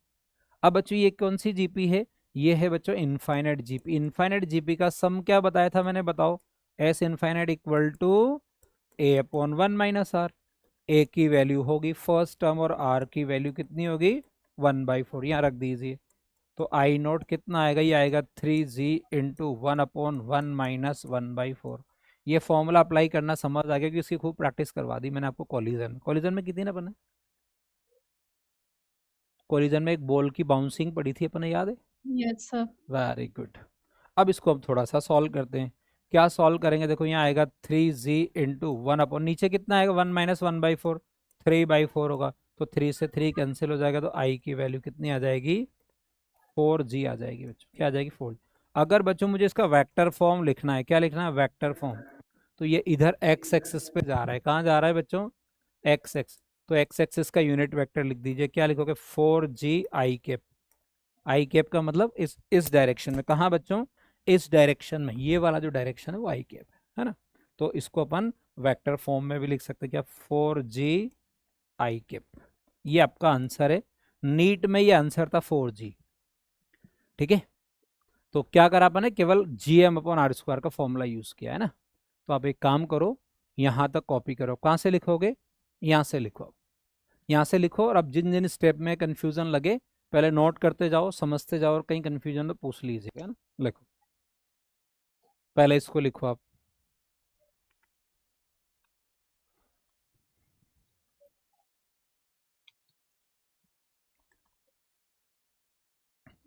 अब बच्चों ये कौन सी जीपी है? ये है बच्चों इनफाइनाइट जीपी। इनफाइनाइट जीपी का सम क्या बताया था मैंने? बताओ। S infinite equal to a/1 - r. A की वैल्यू होगी फर्स्ट टर्म, और आर की वैल्यू कितनी होगी? 1/4। यहाँ रख दीजिए। तो आई नोट कितना आएगा? ये आएगा 3g × 1/1 - 1/4। ये फॉर्मूला अप्लाई करना समझ आ गया, कि इसकी खूब प्रैक्टिस करवा दी मैंने आपको। कॉलिजन में कितनी ना बना? कॉलिजन में एक बॉल की बाउंसिंग पड़ी थी अपने, याद है? Yes sir. Very good. अब इसको हम थोड़ा सा सॉल्व करते हैं। क्या सॉल्व करेंगे? देखो यहाँ आएगा 3g × 1 अपॉन, नीचे कितना आएगा? 1 - 1/4, 3/4 होगा। तो 3 से 3 कैंसिल हो जाएगा, तो आई की वैल्यू कितनी आ जाएगी? 4g आ जाएगी बच्चों। क्या आ जाएगी? 4। अगर बच्चों मुझे इसका वेक्टर फॉर्म लिखना है, क्या लिखना है? Vector form. तो ये इधर एक्स एक्सिस पे जा रहा है। कहाँ जा रहा है बच्चों? X x. तो एक्स एक्सिस का यूनिट वेक्टर लिख दीजिए। क्या लिखोगे? 4g आई कैप। आई कैप का मतलब इस डायरेक्शन में। कहाँ बच्चों? इस डायरेक्शन में। ये वाला जो डायरेक्शन है वो आई कैप है ना। तो इसको अपन वेक्टर फॉर्म में भी लिख सकते हैं। क्या? 4g आई कैप। ये आपका आंसर है। नीट में ये आंसर था 4g। ठीक है। तो क्या करा आपने? केवल gm/r² का फॉर्मूला यूज किया है ना। तो आप एक काम करो, यहां तक कॉपी करो। कहां से लिखोगे? यहां से लिखो। यहाँ से लिखो, और अब जिन जिन स्टेप में कंफ्यूजन लगे पहले नोट करते जाओ, समझते जाओ, और कहीं कंफ्यूजन तो पूछ लीजिएगा ना। लिखो, पहले इसको लिखो आप।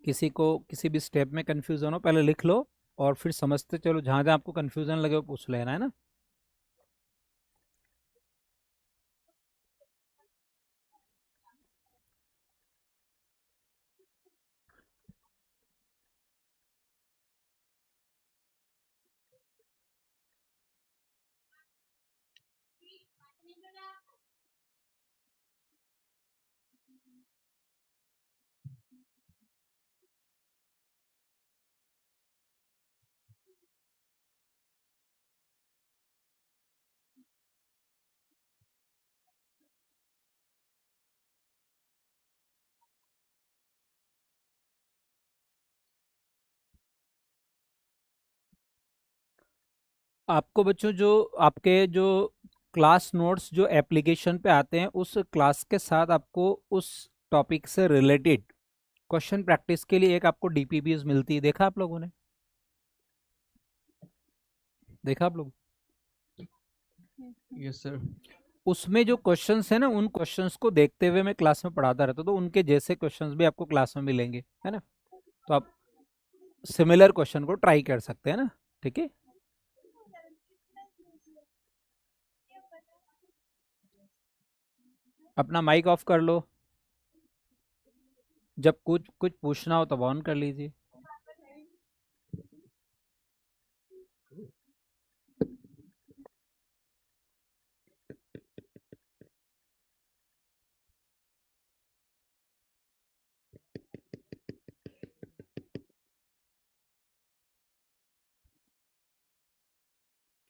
किसी को किसी भी स्टेप में कंफ्यूजन हो पहले लिख लो, और फिर समझते चलो। जहां जहां आपको कंफ्यूजन लगे वो पूछ लेना है ना। आपको बच्चों जो आपके जो क्लास नोट्स जो एप्लीकेशन पे आते हैं उस क्लास के साथ आपको उस टॉपिक से रिलेटेड क्वेश्चन प्रैक्टिस के लिए एक आपको डीपीबीएस मिलती है। देखा आप लोगों ने? देखा आप लोग? Yes, sir. उसमें जो क्वेश्चंस है ना उन क्वेश्चंस को देखते हुए मैं क्लास में पढ़ाता रहता हूं, तो उनके जैसे क्वेश्चंस भी आपको क्लास में मिलेंगे, है ना? तो आप सिमिलर क्वेश्चन को ट्राई कर सकते हैं ना। ठीक है, अपना माइक ऑफ कर लो, जब कुछ कुछ पूछना हो तब ऑन कर लीजिए।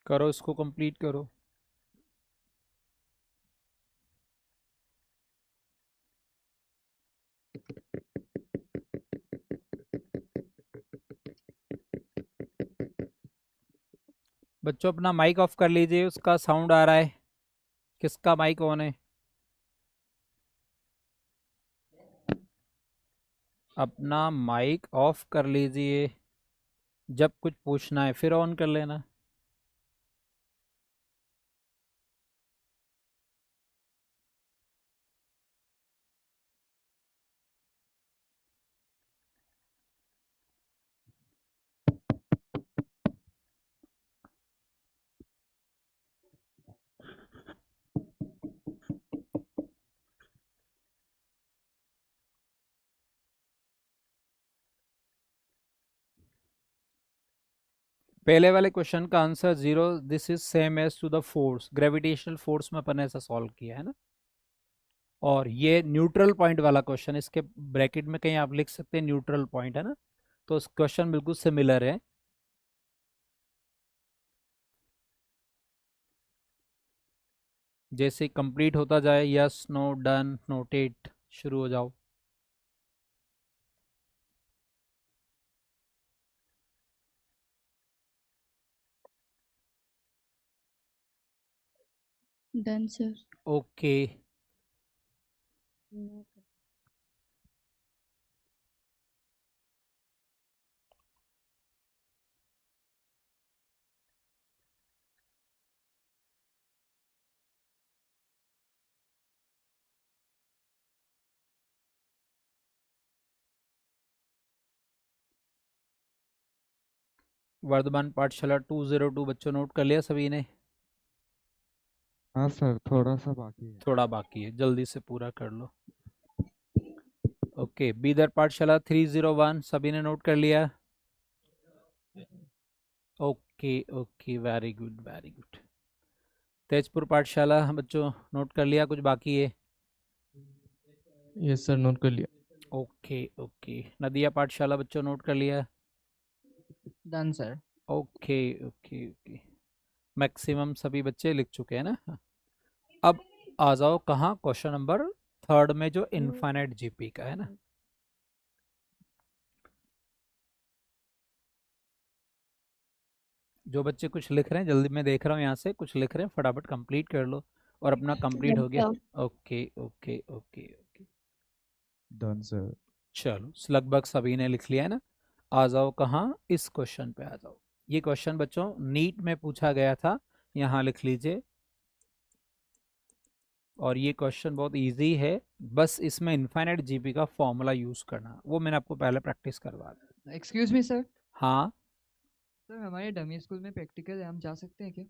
करो, इसको कंप्लीट करो। बच्चों अपना माइक ऑफ कर लीजिए, उसका साउंड आ रहा है। किसका माइक ऑन है? अपना माइक ऑफ कर लीजिए, जब कुछ पूछना है फिर ऑन कर लेना। पहले वाले क्वेश्चन का answer 0, this is same as to the force, gravitational force में अपन ने ऐसा सॉल्व किया है ना। और ये न्यूट्रल पॉइंट वाला क्वेश्चन, इसके ब्रैकेट में कहीं आप लिख सकते हैं न्यूट्रल पॉइंट, है ना। तो क्वेश्चन बिल्कुल सिमिलर है। जैसे कंप्लीट होता जाए, यस नो डन नोटेट, शुरू हो जाओ। Done, sir. Okay, No. Vardhaman Pathshala 202 बच्चों नोट कर लिया सभी ने? हाँ सर, थोड़ा सा बाकी है। थोड़ा बाकी है, जल्दी से पूरा कर लो। ओके, बीदर पाठशाला 301 सभी ने नोट कर लिया? Okay okay, very good very good. Tezpur पाठशाला बच्चों नोट कर लिया, कुछ बाकी है? यस सर, नोट कर लिया। ओके ओके, नदिया पाठशाला बच्चों नोट कर लिया? Done, sir. Okay okay okay, maximum सभी बच्चे लिख चुके हैं ना। अब आ जाओ कहाँ, क्वेश्चन नंबर 3 में जो इनफाइनाइट जीपी का है ना। जो बच्चे कुछ लिख रहे हैं जल्दी, मैं देख रहा हूँ यहाँ से कुछ लिख रहे हैं, फटाफट कंप्लीट कर लो। और अपना कंप्लीट हो गया? Okay okay okay okay, done sir. चलो लगभग सभी ने लिख लिया है ना। आ जाओ कहाँ, इस क्वेश्चन पे आ जाओ। ये क्वेश्चन बच्चों नीट में पूछा गया था, यहाँ लिख लीजिए। और ये क्वेश्चन बहुत इजी है, बस इसमें इनफाइनाइट जीपी का फॉर्मूला यूज करना, वो मैंने आपको पहले प्रैक्टिस करवा दी। Excuse me sir. हाँ, सर हमारे डमी स्कूल में प्रैक्टिकल है, हम जा सकते हैं क्या?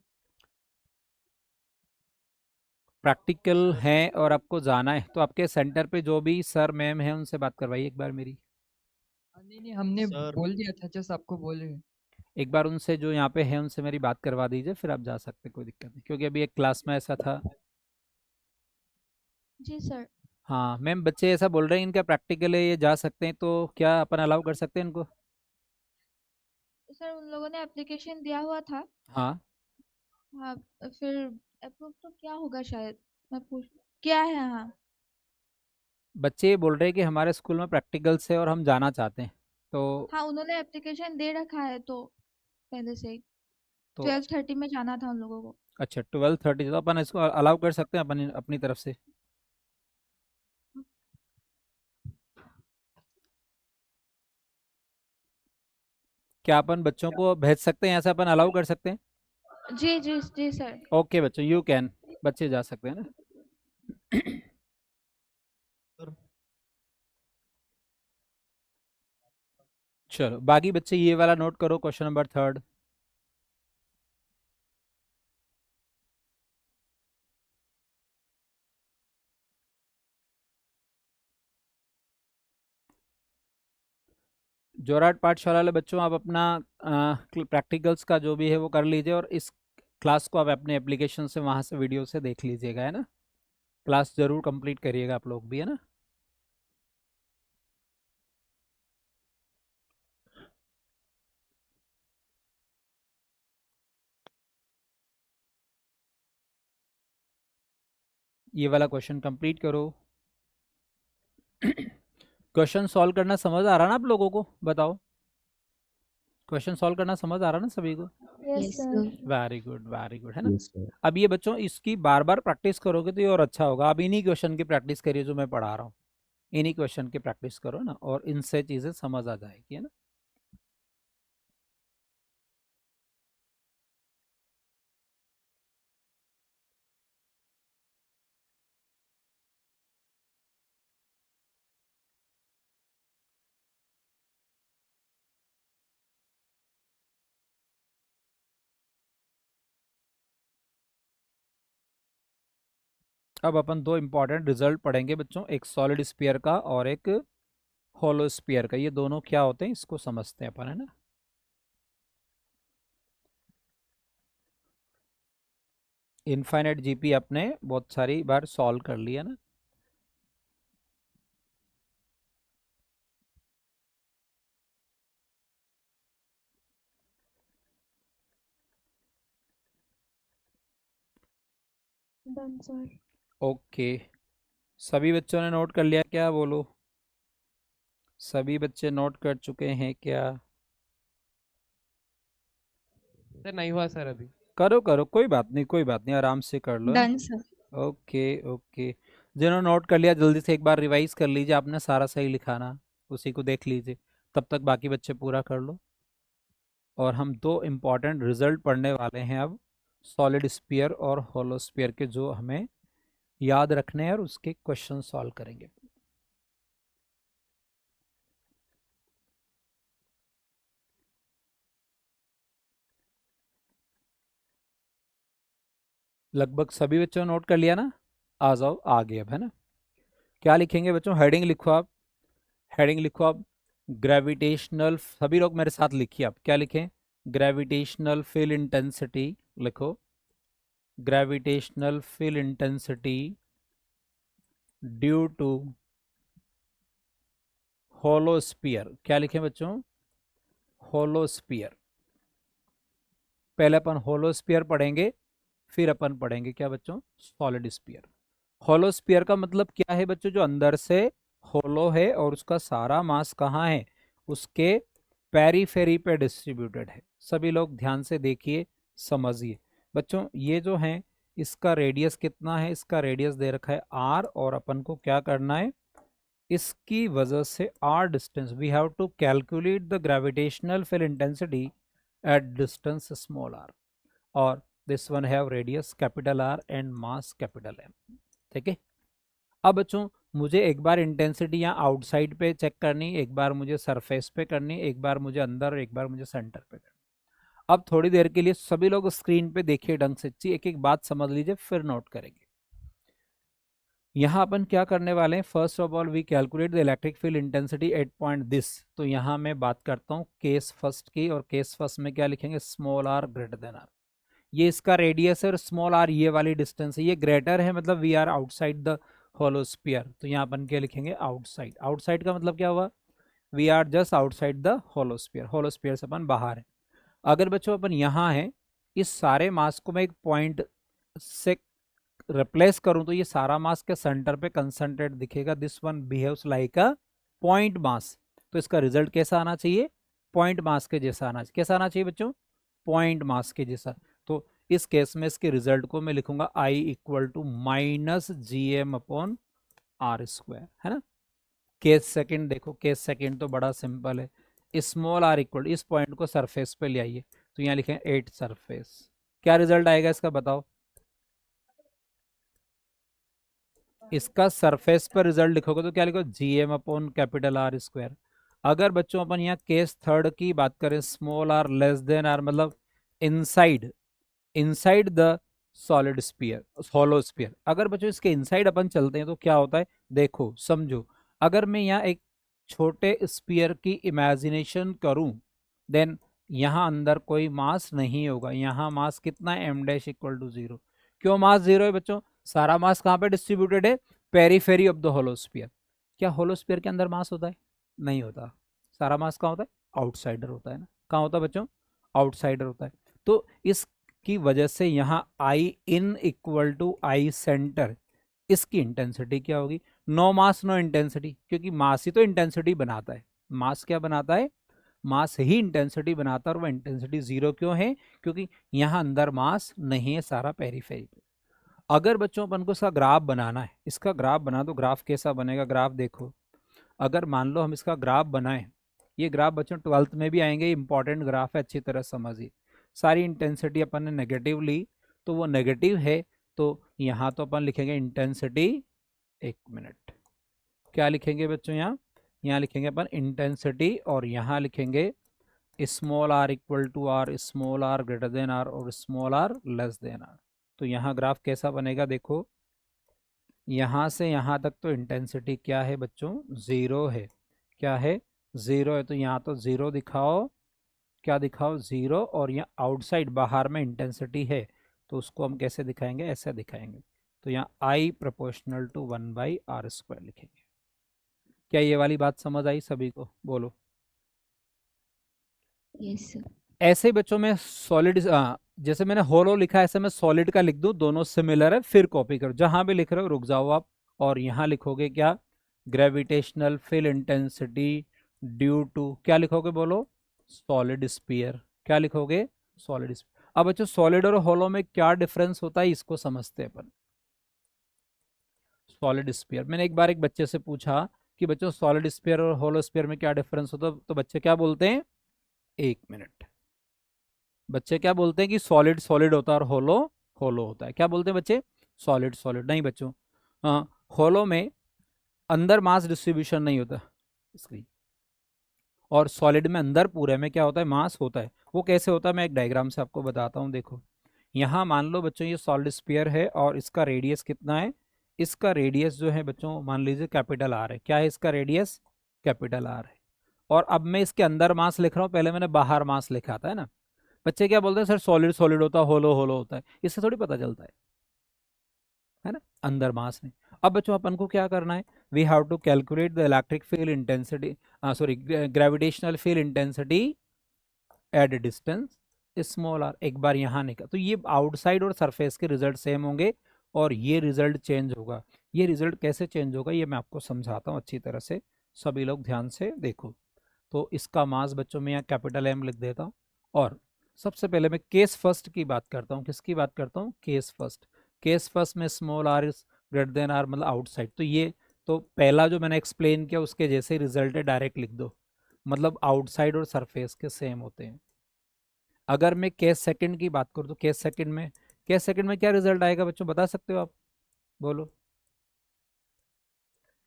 प्रैक्टिकल है और आपको जाना है तो आपके सेंटर पे जो भी सर मैम है उनसे बात करवाइए एक बार मेरी। नहीं नहीं, हमने सर। बोल दिया था, जस्ट आपको बोल रहे हैं। एक बार उनसे जो यहाँ पे है उनसे मेरी बात करवा दीजिए, फिर आप जा सकते हैं, कोई दिक्कत नहीं, क्योंकि अभी एक क्लास में ऐसा था। जी सर। हाँ मैम, बच्चे ऐसा बोल रहे हैं इनका प्रैक्टिकल है, ये जा सकते हैं, तो क्या अपन अलाउ कर सकते हैं इनको? सर उन लोगों ने एप्लीकेशन दिया हुआ था। हाँ, हाँ, फिर अप्रूव तो क्या होगा शायद, मैं पूछ क्या है। हाँ बच्चे ये बोल रहे हैं कि हमारे स्कूल में प्रैक्टिकल्स है और हम जाना चाहते हैं, तो हाँ, उन्होंने एप्लीकेशन दे रखा है तो पहले से ही। तो 12:30 में जाना था उन लोगों को। अच्छा 12:30, तो अपन इसको अलाउ कर सकते हैं अपन अपनी तरफ से। क्या अपन बच्चों को भेज सकते हैं, ऐसा अपन अलाउ कर सकते हैं? जी जी जी सर। ओके बच्चों, यू कैन, बच्चे जा सकते हैं ना। चलो बाकी बच्चे ये वाला नोट करो, क्वेश्चन नंबर 3। जोराट पाठशाला वाले बच्चों, आप अपना प्रैक्टिकल्स का जो भी है वो कर लीजिए, और इस क्लास को आप अपने एप्लीकेशन से वहाँ से वीडियो से देख लीजिएगा, है ना। क्लास ज़रूर कंप्लीट करिएगा आप लोग भी, है ना। ये वाला क्वेश्चन कंप्लीट करो। क्वेश्चन सॉल्व करना समझ आ रहा ना आप लोगों को, बताओ। क्वेश्चन सॉल्व करना समझ आ रहा ना सभी को? Yes, sir. Very good very good, है ना। अब ये बच्चों इसकी बार बार प्रैक्टिस करोगे तो ये और अच्छा होगा। अब इन्हीं क्वेश्चन की प्रैक्टिस करिए जो मैं पढ़ा रहा हूँ, इन्हीं क्वेश्चन की प्रैक्टिस करो ना, और इनसे चीज़ें समझ आ जाएगी, है ना। अब अपन दो इंपॉर्टेंट रिजल्ट पढ़ेंगे बच्चों, एक सॉलिड स्फीयर का और एक होलो स्फीयर का। ये दोनों क्या होते हैं इसको समझते हैं अपन, है ना। इनफाइनाइट जीपी आपने बहुत सारी बार सॉल्व कर लिया ना। Done sir. ओके, सभी बच्चों ने नोट कर लिया क्या, बोलो। सभी बच्चे नोट कर चुके हैं क्या? सर नहीं हुआ सर अभी। करो करो, कोई बात नहीं, कोई बात नहीं, आराम से कर लो। Done sir. ओके ओके, जिन्होंने नोट कर लिया जल्दी से एक बार रिवाइज कर लीजिए, आपने सारा सही लिखाना, उसी को देख लीजिए, तब तक बाकी बच्चे पूरा कर लो। और हम दो इम्पॉर्टेंट रिजल्ट पढ़ने वाले हैं अब, सॉलिड स्फीयर और होलो स्फीयर के, जो हमें याद रखने हैं और उसके क्वेश्चन सॉल्व करेंगे। लगभग सभी बच्चों ने नोट कर लिया ना। आ जाओ आगे अब, है ना। क्या लिखेंगे बच्चों, हेडिंग लिखो आप, हेडिंग लिखो आप ग्रेविटेशनल, सभी लोग मेरे साथ लिखिए आप, क्या लिखें, ग्रेविटेशनल फील्ड इंटेंसिटी लिखो, gravitational field intensity due to hollow sphere. क्या लिखें बच्चों, होलो स्फीयर। पहले अपन होलो स्फीयर पढ़ेंगे, फिर अपन पढ़ेंगे क्या बच्चों, सॉलिड स्फीयर। होलो स्फीयर का मतलब क्या है बच्चों, जो अंदर से होलो है और उसका सारा मास कहाँ है, उसके पेरीफेरी पे डिस्ट्रीब्यूटेड है। सभी लोग ध्यान से देखिए, समझिए बच्चों। ये जो है इसका रेडियस कितना है, इसका रेडियस दे रखा है r, और अपन को क्या करना है, इसकी वजह से r distance, we have to calculate the gravitational field intensity at distance small r, और this one have radius capital R and mass capital M। ठीक है। अब बच्चों मुझे एक बार इंटेंसिटी यहाँ आउटसाइड पे चेक करनी, एक बार मुझे सरफेस पे करनी, एक बार मुझे अंदर, एक बार मुझे सेंटर पे करनी। अब थोड़ी देर के लिए सभी लोग स्क्रीन पे देखिए ढंग से, एक एक बात समझ लीजिए फिर नोट करेंगे। यहाँ अपन क्या करने वाले हैं, first of all we calculate the electric field intensity at point this. तो यहाँ मैं बात करता हूँ केस फर्स्ट की, और केस फर्स्ट में क्या लिखेंगे, small r greater than r। ये इसका रेडियस है और स्मॉल r ये वाली डिस्टेंस है, ये ग्रेटर है मतलब we are outside the hollow sphere. तो यहाँ अपन क्या लिखेंगे, आउटसाइड। आउटसाइड का मतलब क्या हुआ, we are just outside the hollow sphere, hollow sphere से अपन बाहर है। अगर बच्चों अपन यहाँ है, इस सारे मास को मैं एक पॉइंट से रिप्लेस करूं तो ये सारा मास के सेंटर पे कंसंट्रेट दिखेगा, this one behaves like a point mass. तो इसका रिजल्ट कैसा आना चाहिए, पॉइंट मास के जैसा आना चाहिए। कैसा आना चाहिए बच्चों, पॉइंट मास के जैसा। तो इस केस में इसके रिजल्ट को मैं लिखूंगा I equal to minus GM upon R square, है ना। केस सेकंड देखो, केस सेकंड तो बड़ा सिंपल है, स्मॉल r इक्वल, इस पॉइंट को सरफेस पे ले आइए, तो यहाँ लिखें 8 सरफेस। क्या रिजल्ट आएगा इसका बताओ, इसका सरफेस पर रिजल्ट लिखोगे तो क्या लिखो, GM upon capital R square. अगर बच्चों अपन यहाँ केस थर्ड की बात करें, small r less than r, मतलब inside the solid sphere, hollow sphere. अगर बच्चों इसके इनसाइड अपन चलते हैं तो क्या होता है, देखो समझो, अगर मैं यहाँ एक छोटे स्फीयर की इमेजिनेशन करूं, देन यहाँ अंदर कोई मास नहीं होगा, यहाँ मास कितना है, m डैश इक्वल टू 0। क्यों मास 0 है बच्चों, सारा मास कहाँ पे डिस्ट्रीब्यूटेड है, periphery of the hollow sphere. क्या होलो स्फीयर के अंदर मास होता है, नहीं होता, सारा मास कहाँ होता है, आउटसाइडर होता है ना। कहाँ होता है बच्चों, आउटसाइडर होता है। तो इसकी वजह से यहाँ I in equal to I centre, इसकी इंटेंसिटी क्या होगी, नो मास नो इंटेंसिटी, क्योंकि मास ही तो इंटेंसिटी बनाता है। मास क्या बनाता है, मास ही इंटेंसिटी बनाता है, और वह इंटेंसिटी 0 क्यों है, क्योंकि यहाँ अंदर मास नहीं है, सारा पेरीफेरी पे। अगर बच्चों अपन को इसका ग्राफ बनाना है, इसका ग्राफ बना दो, ग्राफ कैसा बनेगा, ग्राफ देखो, अगर मान लो हम इसका ग्राफ बनाएं, ये ग्राफ बच्चों 12th में भी आएंगे, इंपॉर्टेंट ग्राफ है, अच्छी तरह समझिए। सारी इंटेंसिटी अपन ने नेगेटिव ली, तो वो नेगेटिव है, तो यहाँ तो अपन लिखेंगे इंटेंसिटी, एक मिनट, क्या लिखेंगे बच्चों, यहाँ लिखेंगे अपन इंटेंसिटी, और यहाँ लिखेंगे small r equal to r, small r greater than r, और small r less than r। तो यहाँ ग्राफ कैसा बनेगा, देखो यहाँ से यहाँ तक तो इंटेंसिटी क्या है बच्चों, 0 है, क्या है, 0 है, तो यहाँ तो 0 दिखाओ, क्या दिखाओ, 0, और यहाँ आउटसाइड बाहर में इंटेंसिटी है, तो उसको हम कैसे दिखाएंगे, ऐसे दिखाएंगे, तो यहाँ I proportional to 1/r square लिखेंगे। क्या ये वाली बात समझ आई सभी को, बोलो। Yes, sir. ऐसे ही बच्चों में सॉलिड, जैसे मैंने होलो लिखा है, ऐसे मैं सॉलिड का लिख दूं, दोनों सिमिलर है, फिर कॉपी करो, जहां भी लिख रहे हो रुक जाओ आप, और यहाँ लिखोगे क्या, gravitational field intensity due to, क्या लिखोगे बोलो, सॉलिड स्फीयर। क्या लिखोगे, सॉलिड स्फीयर। अब बच्चों सॉलिड और होलो में क्या डिफरेंस होता है, इसको समझते हैं अपन। सॉलिड स्फीयर, मैंने एक बार एक बच्चे से पूछा कि बच्चों सॉलिड स्फीयर और होलो स्फीयर में क्या डिफरेंस होता है, तो बच्चे क्या बोलते हैं, एक मिनट, बच्चे क्या बोलते हैं कि सॉलिड सॉलिड होता है और होलो होलो होता है। क्या बोलते हैं बच्चे, सॉलिड सॉलिड। नहीं बच्चों, होलो में अंदर मास डिस्ट्रीब्यूशन नहीं होता इसकी, और सॉलिड में अंदर पूरे में क्या होता है, मास होता है। वो कैसे होता है, मैं एक डायग्राम से आपको बताता हूँ। देखो यहाँ मान लो बच्चों ये सॉलिड स्फीयर है, और इसका रेडियस कितना है, इसका रेडियस जो है बच्चों मान लीजिए कैपिटल R है। क्या है इसका रेडियस, कैपिटल R है। और अब मैं इसके अंदर मास लिख रहा हूँ, पहले मैंने बाहर मास लिखा था, है ना। बच्चे क्या बोलते हैं, सर सॉलिड सॉलिड होता है, होलो होलो होता है, इससे थोड़ी पता चलता है ना, अंदर मास नहीं। अब बच्चों अपन को क्या करना है, we have to calculate the electric field intensity, sorry gravitational field intensity at distance small r। एक बार यहाँ निकल, तो ये आउटसाइड और सरफेस के रिजल्ट सेम होंगे, और ये रिजल्ट चेंज होगा। ये रिजल्ट कैसे चेंज होगा, ये मैं आपको समझाता हूँ अच्छी तरह से, सभी लोग ध्यान से देखो। तो इसका मास बच्चों में यहाँ कैपिटल M लिख देता हूँ, और सबसे पहले मैं केस फर्स्ट की बात करता हूँ। किसकी बात करता हूँ, केस फर्स्ट। केस फर्स्ट में small r is greater than r, मतलब आउटसाइड। तो ये तो पहला जो मैंने एक्सप्लेन किया उसके जैसे ही रिजल्ट है, डायरेक्ट लिख दो, मतलब आउटसाइड और सरफेस के सेम होते हैं। अगर मैं केस सेकंड की बात करूँ, तो केस सेकंड में क्या रिजल्ट आएगा बच्चों, बता सकते हो आप, बोलो।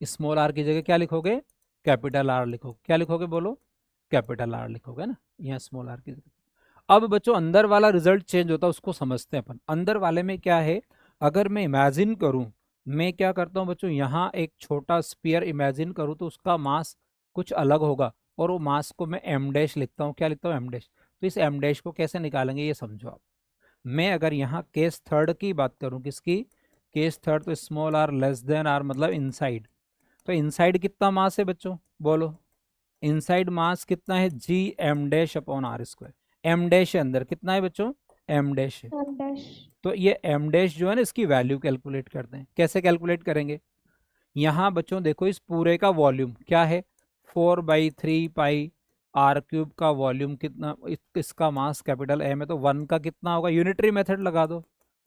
स्मॉल r की जगह क्या लिखोगे, कैपिटल R लिखोगे। क्या लिखोगे बोलो, कैपिटल R लिखोगे ना, यहाँ स्मॉल r की जगह। अब बच्चों अंदर वाला रिजल्ट चेंज होता है, उसको समझते हैं अपन। अंदर वाले में क्या है, अगर मैं इमेजिन करूं, मैं क्या करता हूं बच्चों, यहाँ एक छोटा स्फीयर इमेजिन करूं, तो उसका मास कुछ अलग होगा, और वो मास को मैं m डैश लिखता हूँ। क्या लिखता हूँ, m डैश। तो इस m डैश को कैसे निकालेंगे ये समझो आप। मैं अगर यहाँ केस थर्ड की बात करूँ, किसकी, केस थर्ड, तो small r less than r, मतलब इनसाइड। तो इनसाइड कितना मास है बच्चों, बोलो, इनसाइड मास कितना है, g m dash upon r square. m dash है अंदर, कितना है बच्चों, m डैश है। तो ये m डैश जो है ना, इसकी वैल्यू कैलकुलेट करते हैं। कैसे कैलकुलेट करेंगे, यहाँ बच्चों देखो इस पूरे का वॉल्यूम क्या है, 4/3 पाई आर क्यूब का वॉल्यूम कितना, इसका मास कैपिटल एम है तो 1 का कितना होगा, यूनिटरी मेथड लगा दो,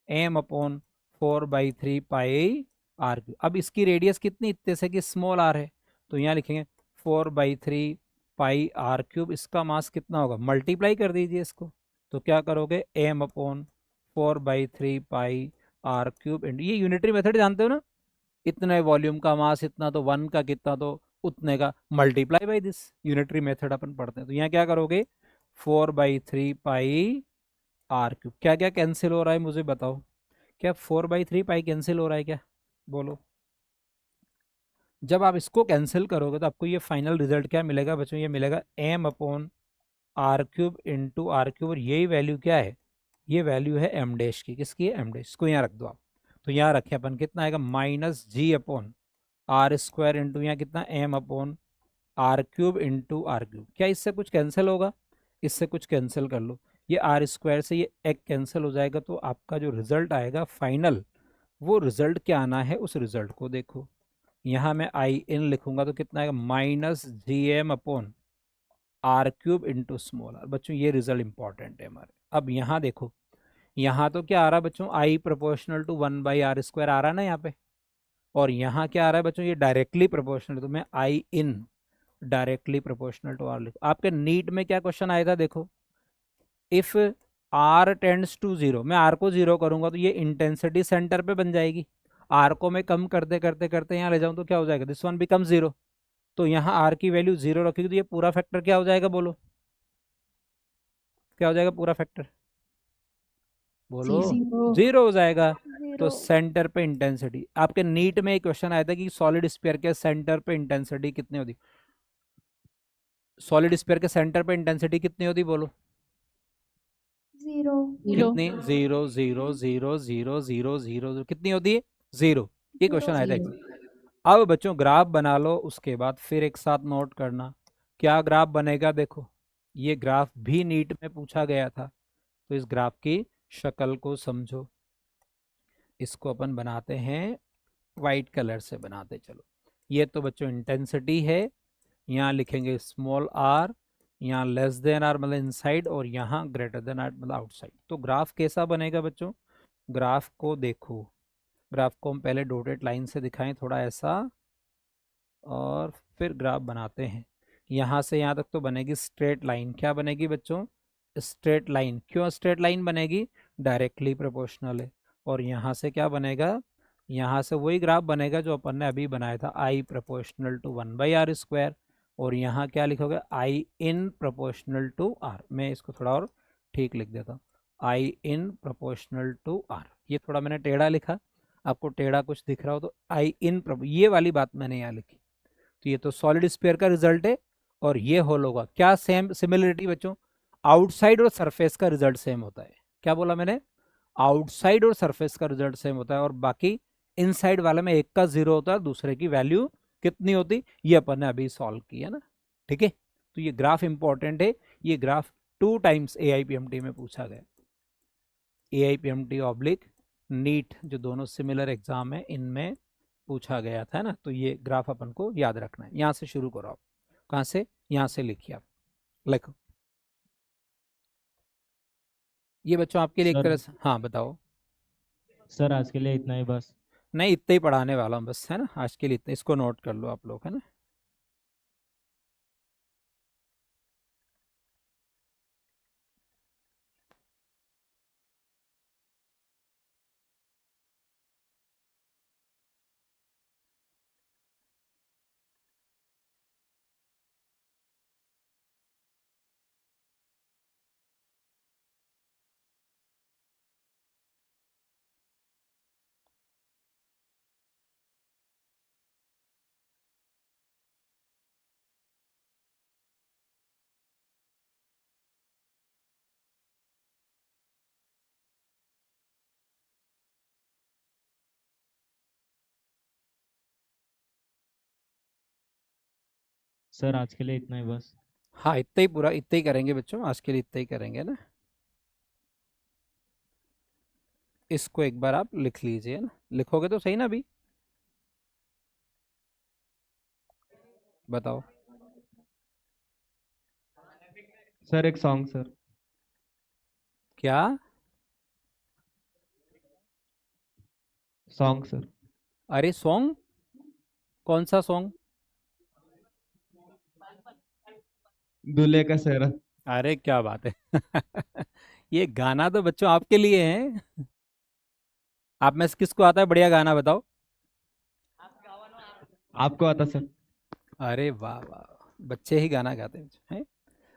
M upon 4/3 pi R cube. अब इसकी रेडियस कितनी, इतने से कि स्मॉल आर है, तो यहाँ लिखेंगे 4/3 पाई आर क्यूब, इसका मास कितना होगा, मल्टीप्लाई कर दीजिए इसको, तो क्या करोगे, M upon 4/3 pi R cube into, ये यूनिटरी मेथड जानते हो ना, इतने वॉल्यूम का मास इतना तो 1 का कितना तो उतने का, multiply by this, unitary method अपन पढ़ते हैं। तो यहाँ क्या करोगे, 4/3 पाई आर क्यूब, क्या क्या कैंसिल हो रहा है मुझे बताओ, क्या 4/3 पाई कैंसिल हो रहा है क्या, बोलो। जब आप इसको कैंसिल करोगे तो आपको ये फाइनल रिजल्ट क्या मिलेगा बच्चों, ये मिलेगा M upon R cube into R cube, और यही वैल्यू क्या है, ये वैल्यू है एम डैश की, किसकी है, एम डैश, इसको यहाँ रख दो आप, तो यहाँ रखे अपन, कितना आएगा, minus G upon are square into यहाँ कितना, M upon R cube into R cube. क्या इससे कुछ कैंसिल होगा, इससे कुछ कैंसिल कर लो, ये आर स्क्वायर से ये एक कैंसिल हो जाएगा, तो आपका जो रिजल्ट आएगा फाइनल, वो रिजल्ट क्या आना है, उस रिजल्ट को देखो, यहाँ मैं आई इन लिखूंगा तो कितना आएगा, minus G M upon R cube into small R. बच्चों ये रिजल्ट इंपॉर्टेंट है हमारे। अब यहाँ देखो, यहाँ तो क्या आ रहा है बच्चों, I proportional to 1/r square आ रहा है ना यहाँ पे, और यहाँ क्या आ रहा है बच्चों, ये डायरेक्टली प्रोपोर्शनल, तो मैं I in directly proportional to r लिखो। आपके नीट में क्या क्वेश्चन आया था देखो, इफ आर टेंड्स टू 0, मैं आर को 0 करूंगा तो ये इंटेंसिटी सेंटर पे बन जाएगी, आर को मैं कम करते करते करते यहाँ ले जाऊँ तो क्या हो जाएगा, दिस वन बिकम 0, तो यहाँ आर की वैल्यू 0 रखेगी तो ये पूरा फैक्टर क्या हो जाएगा, बोलो क्या हो जाएगा पूरा फैक्टर, बोलो 0 हो जाएगा। तो 0 सेंटर पे इंटेंसिटी, आपके नीट में एक क्वेश्चन आया था कि सॉलिड स्फीयर के सेंटर पे इंटेंसिटी कितनी होती, सॉलिड स्फीयर के सेंटर पे इंटेंसिटी कितनी होती, बोलो 0 कितनी, 0 0 0 0 0 0 कितनी होती है, 0, ये क्वेश्चन आया था Zero. actually। अब बच्चों ग्राफ बना लो, उसके बाद फिर एक साथ नोट करना क्या ग्राफ बनेगा। देखो ये ग्राफ भी नीट में पूछा गया था, तो इस ग्राफ की शक्ल को समझो, इसको अपन बनाते हैं वाइट कलर से बनाते चलो। ये तो बच्चों इंटेंसिटी है, यहाँ लिखेंगे स्मॉल आर, यहाँ लेस देन आर मतलब इनसाइड, और यहाँ ग्रेटर देन आर मतलब आउटसाइड। तो ग्राफ कैसा बनेगा बच्चों, ग्राफ को देखो, ग्राफ को हम पहले डॉटेड लाइन से दिखाएं थोड़ा ऐसा, और फिर ग्राफ बनाते हैं। यहाँ से यहाँ तक तो बनेगी स्ट्रेट लाइन, क्या बनेगी बच्चों, स्ट्रेट लाइन। क्यों स्ट्रेट लाइन बनेगी, डायरेक्टली प्रोपोर्शनल है। और यहाँ से क्या बनेगा, यहाँ से वही ग्राफ बनेगा जो अपन ने अभी बनाया था, आई प्रोपोर्शनल टू 1/r स्क्वायर, और यहाँ क्या लिखोगे, आई इन प्रोपोर्शनल टू आर। मैं इसको थोड़ा और ठीक लिख देता हूँ, आई इन प्रोपोर्शनल टू आर। ये थोड़ा मैंने टेढ़ा लिखा, आपको टेढ़ा कुछ दिख रहा हो तो आई इन, ये वाली बात मैंने यहाँ लिखी। तो ये तो सॉलिड स्फीयर का रिजल्ट है, और ये होल होगा क्या, सेम सिमिलरिटी बच्चों, आउटसाइड और सरफेस का रिजल्ट सेम होता है। क्या बोला मैंने, आउटसाइड और सरफेस का रिजल्ट सेम होता है, और बाकी इनसाइड वाले में एक का 0 होता है, दूसरे की वैल्यू कितनी होती, ये अपन ने अभी सॉल्व किया ना, ठीक है। तो ये ग्राफ इंपॉर्टेंट है, ये ग्राफ 2 टाइम्स AIPMT में पूछा गया, AIPMT ऑब्लिक नीट, जो दोनों सिमिलर एग्जाम है, इनमें पूछा गया था ना। तो ये ग्राफ अपन को याद रखना है। यहाँ से शुरू करो आप, कहाँ से, यहाँ से लिखिए आप, लिखो। ये बच्चों आपके लिए एक सर तरह से, हाँ बताओ। सर आज के लिए इतना ही बस। नहीं इतना ही पढ़ाने वाला हूँ बस, है ना, आज के लिए इतना, इसको नोट कर लो आप लोग, है ना। सर आज के लिए इतना ही बस। हाँ इतना ही, पूरा इतना ही करेंगे बच्चों, आज के लिए इतना ही करेंगे ना। इसको एक बार आप लिख लीजिए ना, लिखोगे तो सही ना अभी, बताओ। सर एक सॉन्ग सर। क्या? Song sir. अरे सॉन्ग? कौन सा सॉन्ग? दूल्हे का सेहरा। अरे क्या बात है! ये गाना तो बच्चों आपके लिए है। आप में से किसको आता है बढ़िया गाना बताओ? आपको आता सर? अरे वाह वाह, बच्चे ही गाना गाते हैं।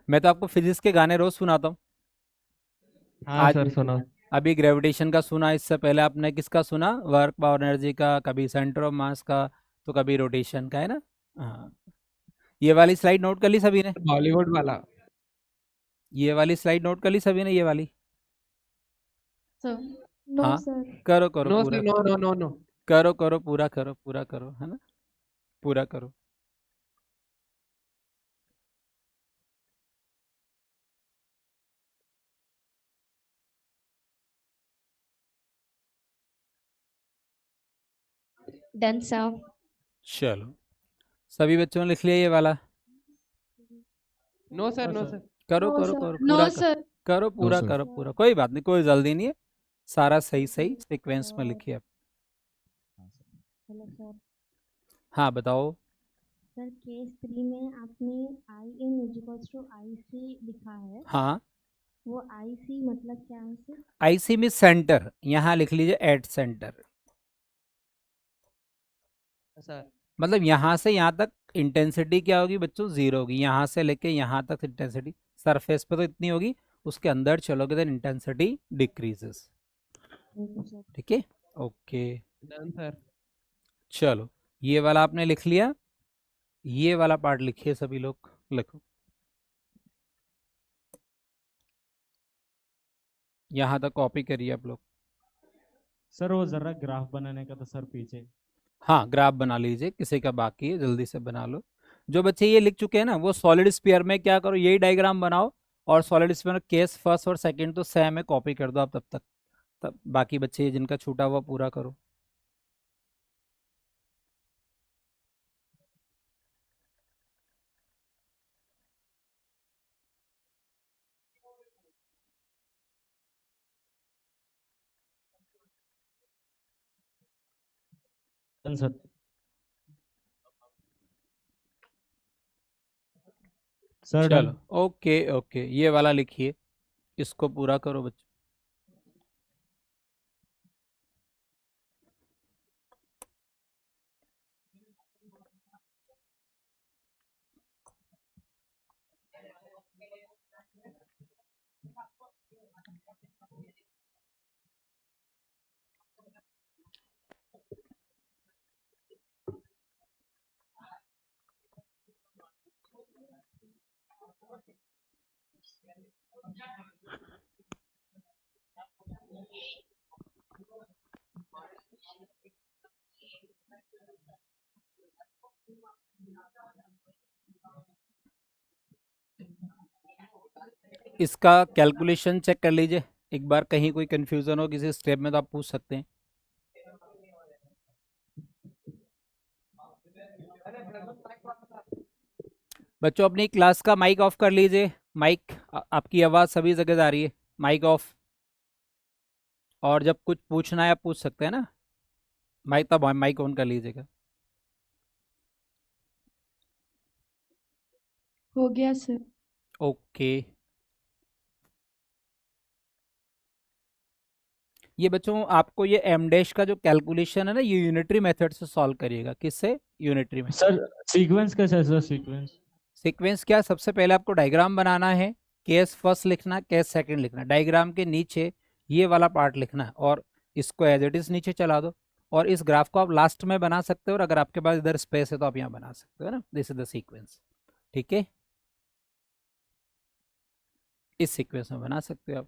मैं तो आपको फिजिक्स के गाने रोज सुनाता हूँ। हाँ आज सर सुनो। अभी ग्रेविटेशन का सुना, इससे पहले आपने किसका सुना? वर्क पावर एनर्जी का, कभी सेंटर ऑफ मास का, तो कभी रोटेशन का, है ना? हाँ। ये वाली स्लाइड नोट कर ली सभी ने? बॉलीवुड वाला। ये वाली स्लाइड नोट कर ली सभी ने, ये वाली? सर नो हाँ, सर। करो करो नो पूरा। Sir, no no no no. करो करो पूरा, करो पूरा, करो, है ना? पूरा करो। Done sir. चलो, सभी बच्चों ने लिख लिया ये वाला? नो सर, हाँ नो सर। सर। करो नो करो सर। करो नो पूरा करो। सर। करो पूरा, सर। करो पूरा, कोई बात नहीं, कोई जल्दी नहीं है। सारा सही सही सीक्वेंस में लिखिए आप। Hello sir. हाँ बताओ। सर केस 3 में आपने आई इन इजिकल्स टू आई सी लिखा है, हाँ, वो आई सी मतलब क्या है सर? आईसी में सेंटर, यहाँ लिख लीजिए एट सेंटर। सर मतलब यहाँ से यहाँ तक इंटेंसिटी क्या होगी बच्चों? जीरो होगी। यहाँ से लेके यहाँ तक इंटेंसिटी सरफेस पे तो इतनी होगी, उसके अंदर चलोगे तो intensity decreases. Thank you sir. ठीक है, ओके। Done sir. चलो, ये वाला आपने लिख लिया, ये वाला पार्ट लिखिए सभी लोग, लिखो। यहाँ तक कॉपी करिए आप लोग। सर वो जरा ग्राफ बनाने का था सर पीछे। हाँ, ग्राफ बना लीजिए, किसी का बाकी है जल्दी से बना लो। जो बच्चे ये लिख चुके हैं ना, वो सॉलिड स्फीयर में क्या करो, यही डायग्राम बनाओ। और सॉलिड स्फीयर में केस फर्स्ट और सेकंड तो सेम है, कॉपी कर दो आप तब तक। तब बाकी बच्चे जिनका छूटा हुआ पूरा करो। Done sir. Sir done. चलो, ओके ओके, ये वाला लिखिए, इसको पूरा करो बच्चों। इसका कैलकुलेशन चेक कर लीजिए एक बार, कहीं कोई कंफ्यूजन हो किसी स्टेप में तो आप पूछ सकते हैं। बच्चों अपनी क्लास का माइक ऑफ कर लीजिए। माइक, आपकी आवाज़ सभी जगह जा रही है, माइक ऑफ। और जब कुछ पूछना है आप पूछ सकते हैं ना, माइक तब माइक ऑन कर लीजिएगा। हो गया सर। ओके। ये बच्चों आपको ये एम डैश का जो कैलकुलेशन है ना, ये यूनिटरी मेथड से सॉल्व करिएगा। किससे? यूनिटरी में। सर सीक्वेंस कैसे है सर? सीक्वेंस सीक्वेंस क्या, सबसे पहले आपको डायग्राम बनाना है, केस फर्स्ट लिखना, केस सेकंड लिखना, डायग्राम के नीचे ये वाला पार्ट लिखना है, और इसको एज इट इज नीचे चला दो। और इस ग्राफ को आप लास्ट में बना सकते हो, और अगर आपके पास इधर स्पेस है तो आप यहाँ बना सकते हो ना। This is the sequence. ठीक है, इस सीक्वेंस में बना सकते हो आप।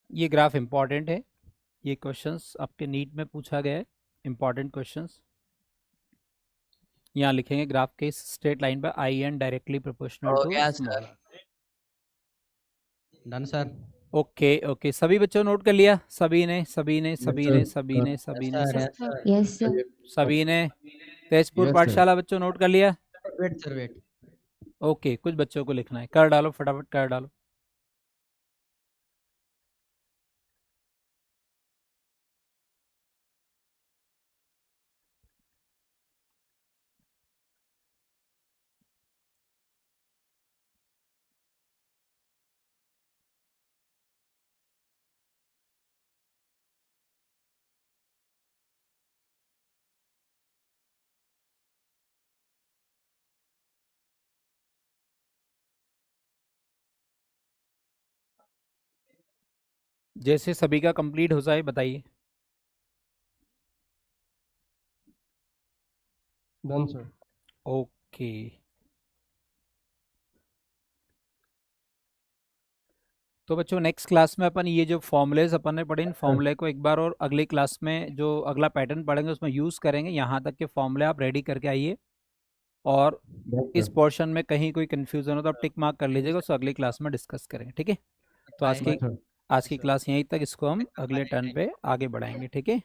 ये ग्राफ इम्पॉर्टेंट है, ये क्वेश्चंस आपके नीट में पूछा गया है, इम्पॉर्टेंट क्वेश्चंस। यहाँ लिखेंगे ग्राफ के स्ट्रेट लाइन पर आई एन डायरेक्टली प्रोपोर्शनल हो टू गया small. Sir. Done sir. Okay okay, सभी बच्चों नोट कर लिया? सभी ने सभी ने सभी ने सभी ने सभी ने सर Yes, sir. सभी ने तेजपुर Yes, sir. पाठशाला बच्चों नोट कर लिया? Wait sir wait. ओके, कुछ बच्चों को लिखना है, कर डालो फटाफट कर डालो। जैसे सभी का कंप्लीट हो जाए बताइए। Done sir. ओके, तो बच्चों नेक्स्ट क्लास में अपन ये जो फॉर्मूलेज अपन ने पढ़े, इन फॉर्मूले को एक बार और अगली क्लास में जो अगला पैटर्न पढ़ेंगे उसमें यूज़ करेंगे। यहाँ तक के फॉर्मूले आप रेडी करके आइए, और इस पोर्शन में कहीं कोई कन्फ्यूज़न हो तो आप टिक मार्क कर लीजिएगा, उसको अगली क्लास में डिस्कस करेंगे, ठीक है? तो आज की क्लास यहीं तक, इसको हम अगले टर्न पे आगे बढ़ाएंगे, ठीक है?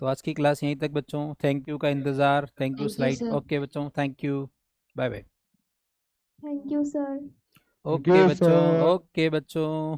तो आज की क्लास यहीं तक बच्चों, थैंक यू का इंतज़ार, thank you Thank you, slide. sir. Okay बच्चों, thank you, bye bye. Thank you sir. Okay you, बच्चों, sir. ओके बच्चों।